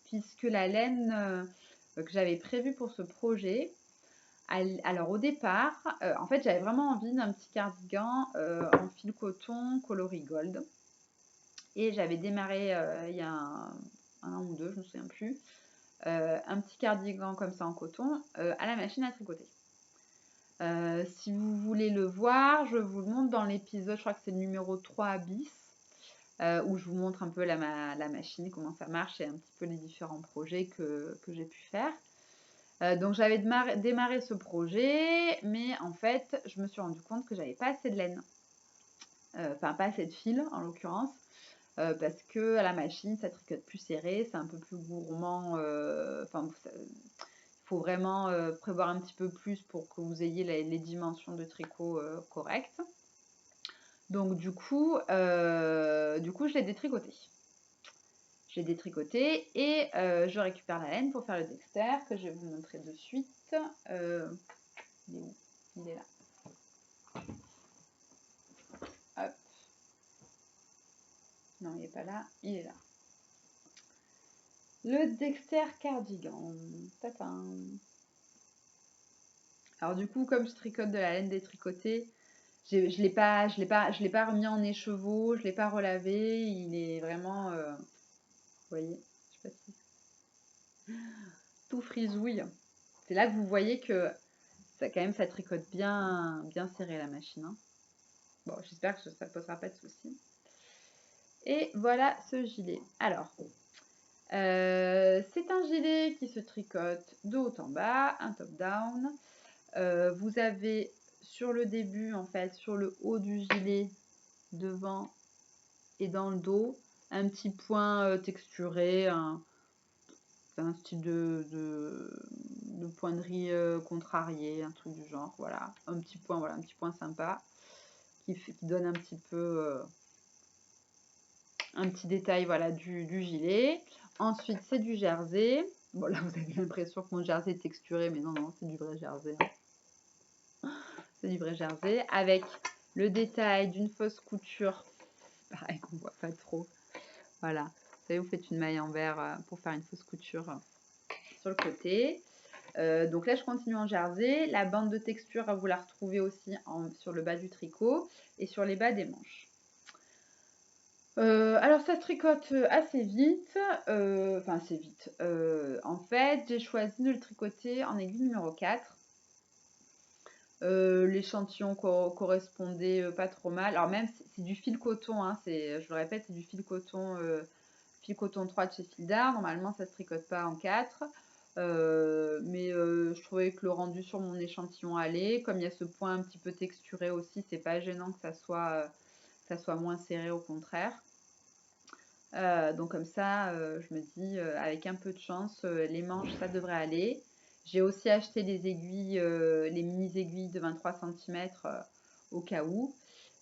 Puisque la laine que j'avais prévue pour ce projet, alors au départ, en fait, j'avais vraiment envie d'un petit cardigan en fil coton coloris gold. Et j'avais démarré il y a un ou deux, je ne me souviens plus, un petit cardigan comme ça en coton à la machine à tricoter. Si vous voulez le voir, je vous le montre dans l'épisode, je crois que c'est le numéro 3 bis, où je vous montre un peu la machine, comment ça marche et un petit peu les différents projets que j'ai pu faire. Donc j'avais démarré ce projet, mais en fait, je me suis rendu compte que j'avais pas assez de laine. Enfin, pas assez de fil en l'occurrence. parce que à la machine, ça tricote plus serré, c'est un peu plus gourmand. Enfin, il faut vraiment prévoir un petit peu plus pour que vous ayez les dimensions de tricot correctes. Donc du coup, je l'ai détricoté. J'ai détricoté et je récupère la laine pour faire le dexter que je vais vous montrer de suite. Il est où? Il est là. Hop. Non, il n'est pas là, il est là. Le dexter cardigan. Tatin. Alors du coup, comme je tricote de la laine détricotée, je l'ai pas remis en écheveau, je l'ai pas relavé. Il est vraiment, vous voyez, je sais pas si tout frisouille. C'est là que vous voyez que ça quand même ça tricote bien serré la machine. Hein. Bon, j'espère que ça ne posera pas de soucis. Et voilà ce gilet. Alors, c'est un gilet qui se tricote de haut en bas, un top down. Vous avez sur le début, en fait, sur le haut du gilet, devant et dans le dos, un petit point texturé, un style de pointerie contrariée, un truc du genre, voilà. Un petit point sympa qui donne un petit peu un petit détail voilà, du gilet. Ensuite, c'est du jersey. Bon, là, vous avez l'impression que mon jersey est texturé, mais non, c'est du vrai jersey. C'est du vrai jersey avec le détail d'une fausse couture. Pareil, qu'on voit pas trop. Voilà. Vous savez, vous faites une maille en vert pour faire une fausse couture sur le côté. Donc là, je continue en jersey. La bande de texture, vous la retrouvez aussi sur le bas du tricot et sur les bas des manches. Alors ça se tricote assez vite, enfin assez vite. En fait, j'ai choisi de le tricoter en aiguille numéro 4. L'échantillon correspondait pas trop mal. Alors même, c'est du fil coton, hein, je le répète, c'est du fil coton 3 de chez Fildar. Normalement, ça se tricote pas en 4. Mais je trouvais que le rendu sur mon échantillon allait. Comme il y a ce point un petit peu texturé aussi, c'est pas gênant que ça soit moins serré, au contraire. Donc comme ça, je me dis, avec un peu de chance, les manches, ça devrait aller. J'ai aussi acheté des aiguilles, les mini aiguilles de 23 cm au cas où.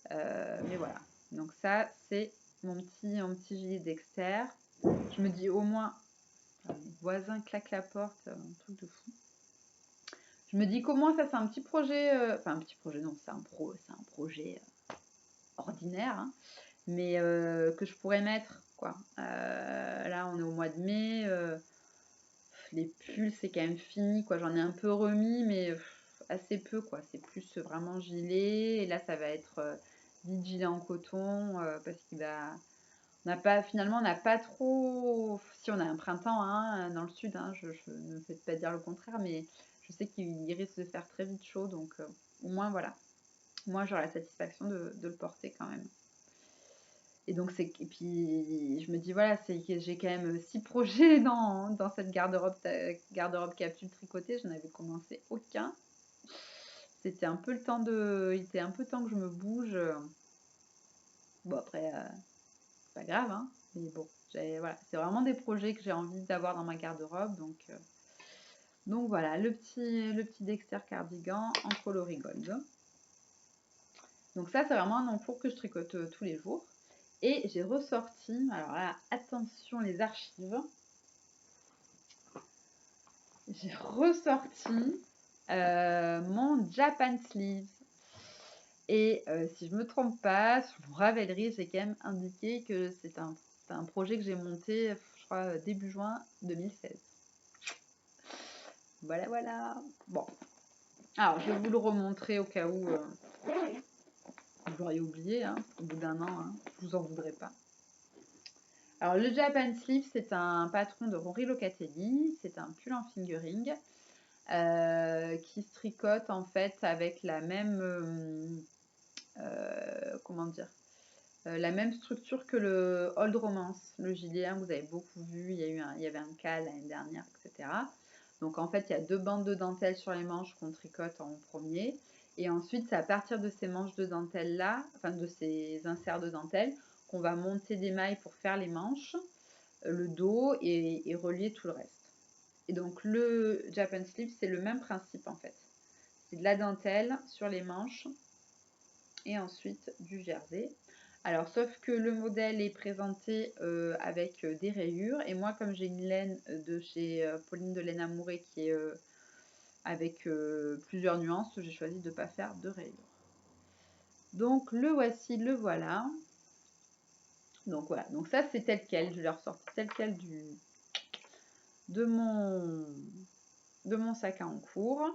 Mais voilà. Donc ça, c'est mon petit gilet Dexter. Je me dis au moins, les voisins claquent la porte, un truc de fou. Je me dis qu'au moins ça, c'est un petit projet, enfin un petit projet, non, c'est un projet ordinaire, hein, mais que je pourrais mettre quoi. Là on est au mois de mai, les pulls c'est quand même fini quoi, j'en ai un peu remis mais assez peu quoi, c'est plus vraiment gilet et là ça va être vite gilet en coton parce qu'il va finalement on n'a pas trop, si on a un printemps hein, dans le sud hein, je ne fais pas dire le contraire mais je sais qu'il risque de faire très vite chaud donc au moins voilà, moi j'aurai la satisfaction de le porter quand même. Et donc et puis je me dis voilà, c'est que j'ai quand même 6 projets dans cette garde-robe capsule tricotée, je n'avais commencé aucun. C'était un peu il était un peu temps que je me bouge. Bon après pas grave hein, mais bon, voilà, c'est vraiment des projets que j'ai envie d'avoir dans ma garde-robe donc voilà, le petit Dexter cardigan en coloris gold. Donc ça c'est vraiment un encours que je tricote tous les jours. Et j'ai ressorti, alors là, attention les archives, j'ai ressorti mon Japan Sleeves. Et si je ne me trompe pas, sur mon Ravelry, j'ai quand même indiqué que c'est un projet que j'ai monté, je crois, début juin 2016. Voilà, voilà. Bon. Alors, je vais vous le remontrer au cas où vous l'auriez oublié, hein, au bout d'un an, hein, je vous en voudrais pas. Alors, le Japan Sleeve, c'est un patron de Rory Locatelli. C'est un pull en fingering qui se tricote en fait avec la même, comment dire, la même structure que le Old Romance, le gilet. Hein, vous avez beaucoup vu, il y avait un cas l'année dernière, etc. Donc en fait, il y a 2 bandes de dentelle sur les manches qu'on tricote en premier. Et ensuite, c'est à partir de ces manches de dentelle là, enfin de ces inserts de dentelle, qu'on va monter des mailles pour faire les manches, le dos et relier tout le reste. Et donc le Japan Sleeve, c'est le même principe en fait. C'est de la dentelle sur les manches et ensuite du jersey. Alors sauf que le modèle est présenté avec des rayures et moi comme j'ai une laine de chez Pauline de Laine Amourée qui est avec plusieurs nuances, j'ai choisi de ne pas faire de rayures. Donc le voici, le voilà. Donc voilà, donc ça c'est tel quel, je l'ai ressorti tel quel de mon sac à encours.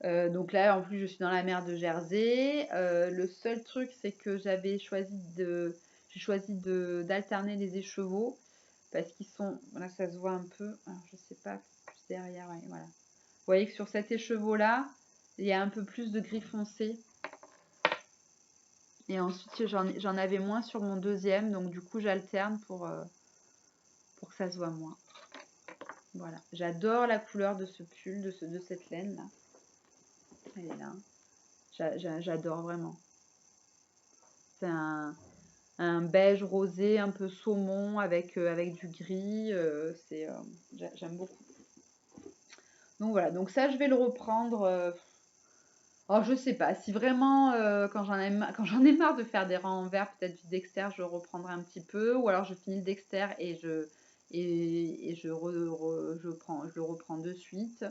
Donc là en plus je suis dans la mer de Jersey. Le seul truc c'est que j'ai choisi d'alterner les écheveaux parce qu'ils sont, là ça se voit un peu, alors je sais pas, plus derrière, ouais, voilà. Vous voyez que sur cet écheveau là, il y a un peu plus de gris foncé. Et ensuite j'en avais moins sur mon deuxième, donc du coup j'alterne pour que ça se voit moins. Voilà, j'adore la couleur de ce pull, de cette laine là. Elle est là. J'adore vraiment. C'est un beige rosé, un peu saumon avec du gris. J'aime beaucoup. Donc voilà, donc ça je vais le reprendre. Alors je sais pas, si vraiment quand j'en ai marre de faire des rangs en vert, peut-être du Dexter, je le reprendrai un petit peu, ou alors je finis le Dexter et je le reprends de suite.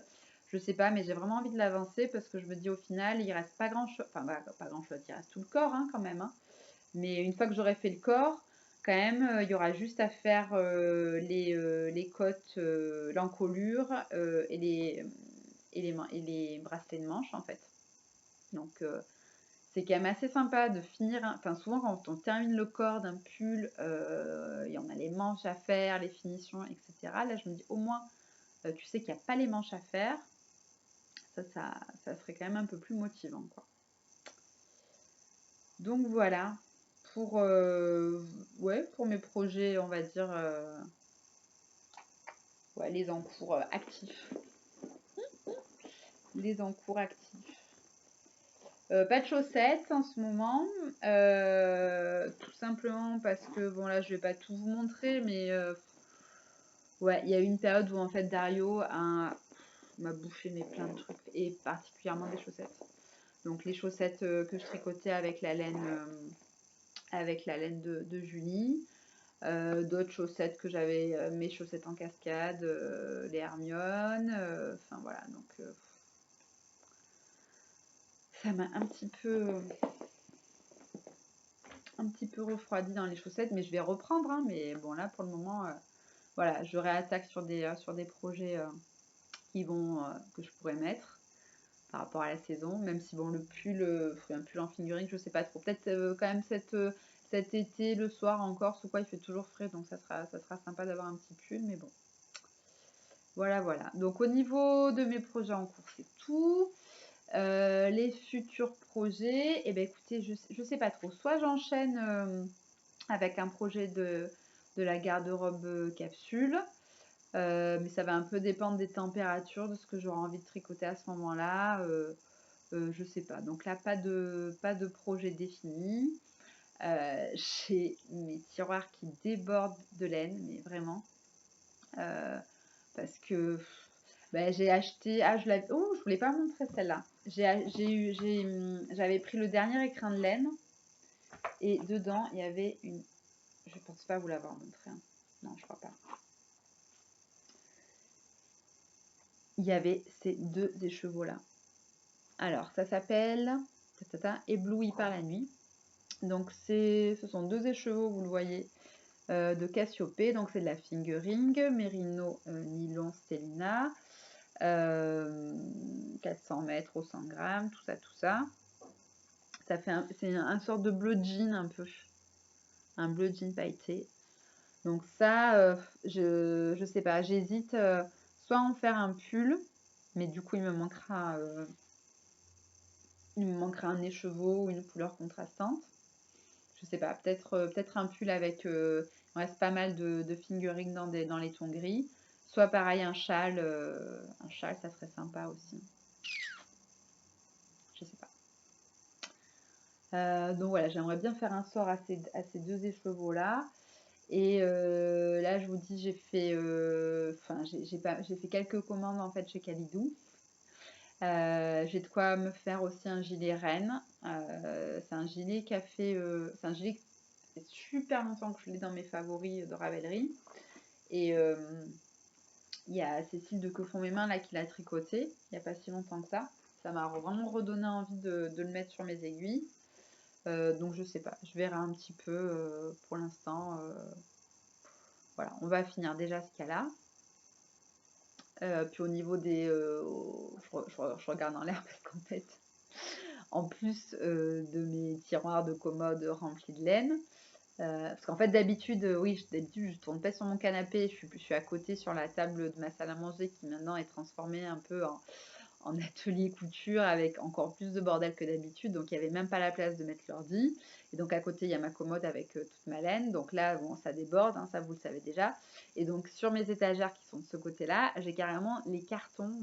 Je sais pas, mais j'ai vraiment envie de l'avancer parce que je me dis au final, il reste pas grand-chose, enfin pas grand-chose, il reste tout le corps hein, quand même. Hein. Mais une fois que j'aurai fait le corps, quand même, il y aura juste à faire les côtes, l'encolure et les bracelets de manche en fait. Donc c'est quand même assez sympa de finir, enfin souvent quand on termine le corps d'un pull, il y en a les manches à faire, les finitions, etc. Là je me dis au moins, tu sais qu'il n'y a pas les manches à faire, ça serait quand même un peu plus motivant quoi. Donc voilà, pour, pour mes projets, on va dire, les encours actifs. Les encours actifs. Pas de chaussettes en ce moment, tout simplement parce que, bon là je vais pas tout vous montrer, mais ouais, il y a eu une période où en fait Dario m'a bouffé mes plein de trucs, et particulièrement des chaussettes. Donc les chaussettes que je tricotais avec la laine de Julie, d'autres chaussettes que j'avais, mes chaussettes en cascade, les Hermione, enfin voilà, donc ça m'a un petit peu refroidi dans les chaussettes, mais je vais reprendre, hein, mais bon là pour le moment, voilà, je réattaque sur des projets que je pourrais mettre par rapport à la saison, même si bon le pull, un pull en fingering, je sais pas trop, peut-être quand même cet été, le soir en Corse ou quoi, il fait toujours frais, donc ça sera sympa d'avoir un petit pull, mais bon. Voilà, voilà. Donc au niveau de mes projets en cours, c'est tout. Les futurs projets, eh ben écoutez, je sais pas trop. Soit j'enchaîne avec un projet de la garde-robe capsule, mais ça va un peu dépendre des températures, de ce que j'aurai envie de tricoter à ce moment-là. Je sais pas. Donc là, pas de projet défini. J'ai mes tiroirs qui débordent de laine, mais vraiment. Parce que j'ai acheté. Ah, je voulais pas montrer celle-là. J'avais pris le dernier écrin de laine et dedans il y avait une. Je pense pas vous l'avoir montré. Hein. Non, je crois pas. Il y avait ces deux écheveaux là. Alors, ça s'appelle Ébloui par la nuit. Donc, ce sont deux écheveaux, vous le voyez, de Cassiopée. Donc, c'est de la fingering, Merino nylon Stellina, 400 mètres au 100 grammes, tout ça. C'est un sorte de bleu jean un peu, un bleu jean pailleté. Donc ça, je sais pas, j'hésite soit en faire un pull, mais du coup il me manquera un écheveau ou une couleur contrastante. Je sais pas, peut-être un pull avec, il me reste pas mal de fingering dans les tons gris. Soit pareil un châle ça serait sympa aussi. Je sais pas. Donc voilà, j'aimerais bien faire un sort à ces 2 écheveaux-là. Et là, je vous dis, enfin, j'ai fait quelques commandes en fait chez Calidou. J'ai de quoi me faire aussi un gilet reine. C'est un gilet qui a fait, c'est un gilet qui fait super longtemps que je l'ai dans mes favoris de Ravelry. Et il y a Cécile de Que font mes mains là qui l'a tricoté il n'y a pas si longtemps que ça. Ça m'a vraiment redonné envie de le mettre sur mes aiguilles. Donc je sais pas, je verrai un petit peu pour l'instant. Voilà, on va finir déjà ce qu'il y a là. Puis au niveau des... je regarde en l'air parce qu'en fait, en plus de mes tiroirs de commode remplis de laine, parce qu'en fait d'habitude, oui, d'habitude je tourne pas sur mon canapé, je suis à côté sur la table de ma salle à manger qui maintenant est transformée un peu en atelier couture avec encore plus de bordel que d'habitude, donc il n'y avait même pas la place de mettre l'ordi. Et donc à côté, il y a ma commode avec toute ma laine. Donc là, bon, ça déborde, hein, ça vous le savez déjà. Et donc sur mes étagères qui sont de ce côté-là, j'ai carrément les cartons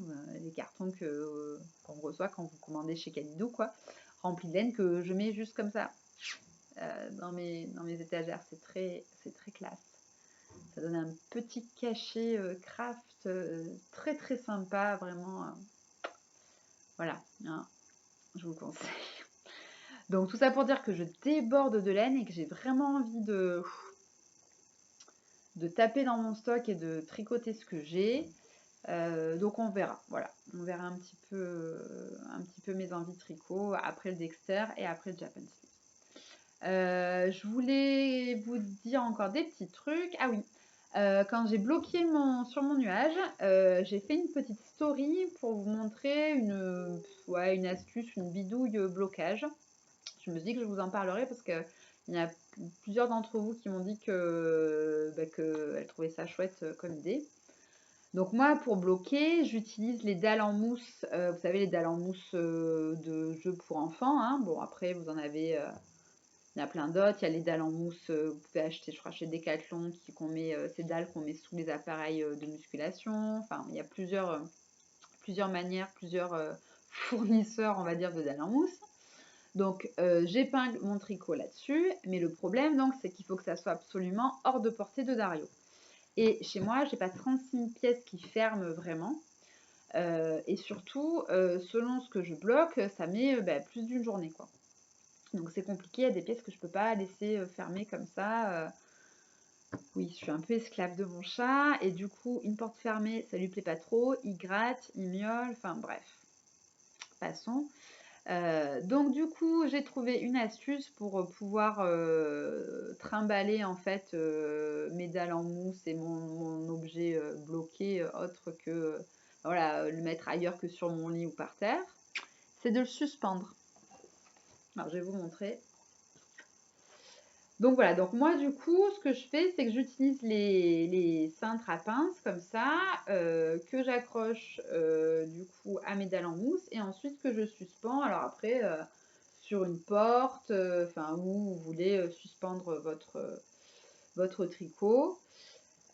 qu'on reçoit quand vous commandez chez Calidou, quoi, remplis de laine que je mets juste comme ça dans mes étagères. C'est très classe. Ça donne un petit cachet craft très très sympa, vraiment. Voilà, hein, je vous conseille. Donc tout ça pour dire que je déborde de laine et que j'ai vraiment envie de taper dans mon stock et de tricoter ce que j'ai. Donc on verra, voilà. On verra un petit peu mes envies de tricot après le Dexter et après le Japan Sleeve. Je voulais vous dire encore des petits trucs. Ah oui, quand j'ai bloqué sur mon nuage, j'ai fait une petite story pour vous montrer une astuce, une bidouille blocage. Je me suis dit que je vous en parlerai parce qu'il y a plusieurs d'entre vous qui m'ont dit qu'elles trouvaient ça chouette comme idée. Donc moi, pour bloquer, j'utilise les dalles en mousse. Vous savez, les dalles en mousse de jeux pour enfants, hein. Bon, après, vous en avez... il y a plein d'autres. Il y a les dalles en mousse, vous pouvez acheter, je crois, chez Decathlon, ces dalles qu'on met sous les appareils de musculation. Enfin, il y a plusieurs manières, plusieurs fournisseurs, on va dire, de dalles en mousse. Donc, j'épingle mon tricot là-dessus. Mais le problème, donc, c'est qu'il faut que ça soit absolument hors de portée de Dario. Et chez moi, j'ai pas 36 pièces qui ferment vraiment. Et surtout, selon ce que je bloque, ça met plus d'une journée, quoi. Donc c'est compliqué, il y a des pièces que je peux pas laisser fermer comme ça. Oui, je suis un peu esclave de mon chat et du coup, une porte fermée, ça lui plaît pas trop. Il gratte, il miaule, enfin bref. Passons. Donc du coup, j'ai trouvé une astuce pour pouvoir trimballer en fait mes dalles en mousse et mon objet bloqué autre que voilà, le mettre ailleurs que sur mon lit ou par terre. C'est de le suspendre. Alors je vais vous montrer. Donc voilà, donc moi du coup, ce que je fais, c'est que j'utilise les cintres à pince comme ça, que j'accroche du coup à mes dalles en mousse et ensuite que je suspends. Alors après, sur une porte, enfin où vous voulez suspendre votre tricot.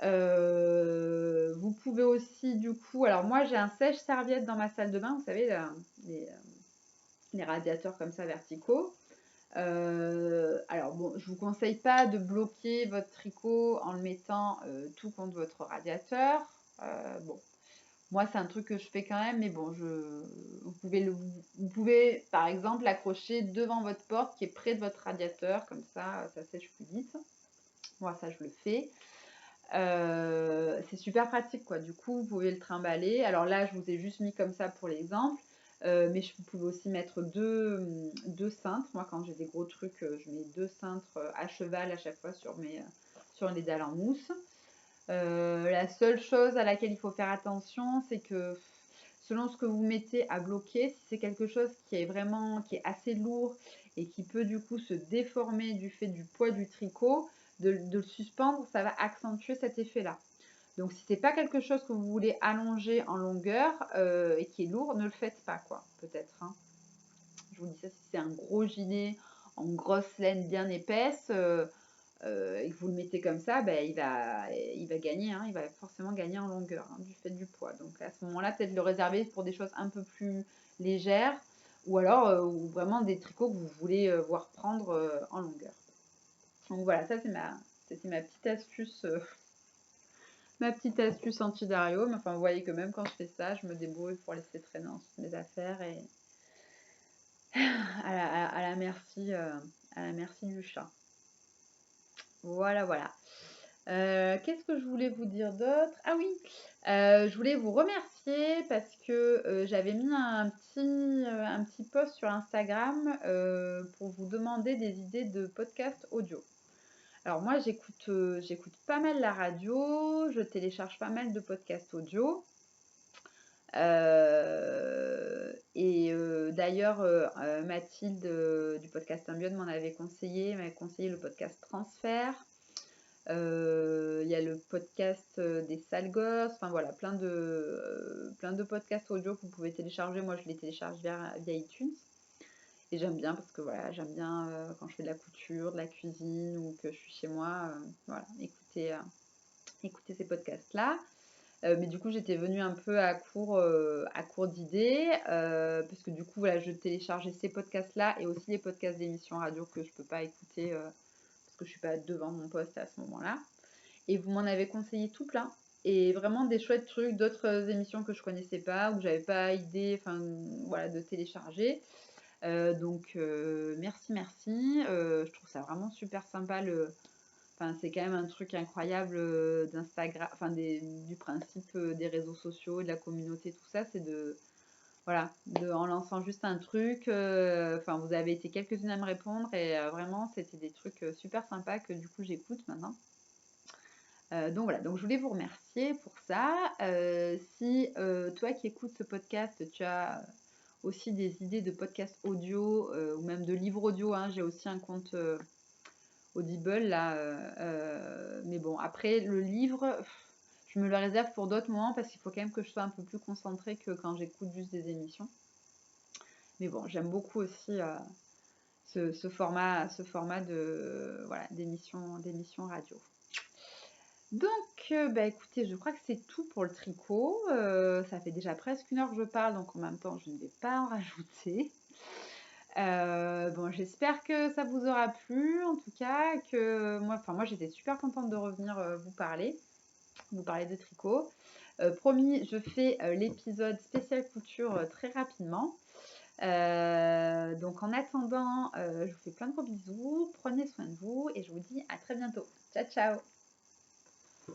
Vous pouvez aussi du coup, alors moi j'ai un sèche-serviette dans ma salle de bain, vous savez, les radiateurs comme ça verticaux. Alors bon, je vous conseille pas de bloquer votre tricot en le mettant tout contre votre radiateur. Bon, moi c'est un truc que je fais quand même, mais bon, vous pouvez par exemple l'accrocher devant votre porte qui est près de votre radiateur, comme ça sèche plus vite. Moi ça je le fais. C'est super pratique quoi. Du coup, vous pouvez le trimballer. Alors là, je vous ai juste mis comme ça pour l'exemple. Mais vous pouvez aussi mettre deux cintres. Moi, quand j'ai des gros trucs, je mets 2 cintres à cheval à chaque fois sur les dalles en mousse. La seule chose à laquelle il faut faire attention, c'est que selon ce que vous mettez à bloquer, si c'est quelque chose qui est assez lourd et qui peut du coup se déformer du fait du poids du tricot, de le suspendre, ça va accentuer cet effet-là. Donc si c'est pas quelque chose que vous voulez allonger en longueur et qui est lourd, ne le faites pas quoi, peut-être. Hein. Je vous dis ça, si c'est un gros gilet en grosse laine bien épaisse et que vous le mettez comme ça, il va gagner, hein, il va forcément gagner en longueur hein, du fait du poids. Donc à ce moment-là, peut-être le réserver pour des choses un peu plus légères ou alors ou vraiment des tricots que vous voulez voir prendre en longueur. Donc voilà, ça c'était ma petite astuce. Ma petite astuce anti-Dario, mais enfin vous voyez que même quand je fais ça, je me débrouille pour laisser traîner ensuite mes affaires et à la merci, à la merci du chat. Voilà, voilà. Qu'est-ce que je voulais vous dire d'autre? Ah oui, je voulais vous remercier parce que j'avais mis un petit post sur Instagram pour vous demander des idées de podcast audio. Alors moi, j'écoute pas mal la radio, je télécharge pas mal de podcasts audio. D'ailleurs, Mathilde du podcast Imbiode m'avait conseillé le podcast Transfert. Il y a le podcast des sales gosses, enfin voilà, plein de podcasts audio que vous pouvez télécharger. Moi, je les télécharge via iTunes. Et j'aime bien parce que voilà, j'aime bien quand je fais de la couture, de la cuisine ou que je suis chez moi, voilà, écouter ces podcasts-là. Mais du coup, j'étais venue un peu à court d'idées, parce que du coup, voilà, je téléchargeais ces podcasts-là et aussi les podcasts d'émissions radio que je peux pas écouter parce que je suis pas devant mon poste à ce moment-là. Et vous m'en avez conseillé tout plein. Et vraiment des chouettes trucs, d'autres émissions que je connaissais pas, où j'avais pas idée, enfin voilà, de télécharger. Donc merci, merci. Je trouve ça vraiment super sympa Enfin, c'est quand même un truc incroyable d'Instagram, enfin du principe des réseaux sociaux, de la communauté, tout ça, c'est voilà, en lançant juste un truc, enfin vous avez été quelques-unes à me répondre et vraiment c'était des trucs super sympas que du coup j'écoute maintenant. Donc voilà, donc je voulais vous remercier pour ça. Si toi qui écoutes ce podcast, tu as aussi des idées de podcasts audio ou même de livres audio, hein, j'ai aussi un compte Audible là, mais bon, après le livre, je me le réserve pour d'autres moments parce qu'il faut quand même que je sois un peu plus concentrée que quand j'écoute juste des émissions. Mais bon, j'aime beaucoup aussi ce format de voilà, d'émission radio. Donc, bah écoutez, je crois que c'est tout pour le tricot. Ça fait déjà presque 1 heure que je parle, donc en même temps, je ne vais pas en rajouter. Bon, j'espère que ça vous aura plu, en tout cas, que moi j'étais super contente de revenir vous parler de tricot. Promis, je fais l'épisode spécial couture très rapidement. Donc en attendant, je vous fais plein de gros bisous, prenez soin de vous et je vous dis à très bientôt. Ciao, ciao!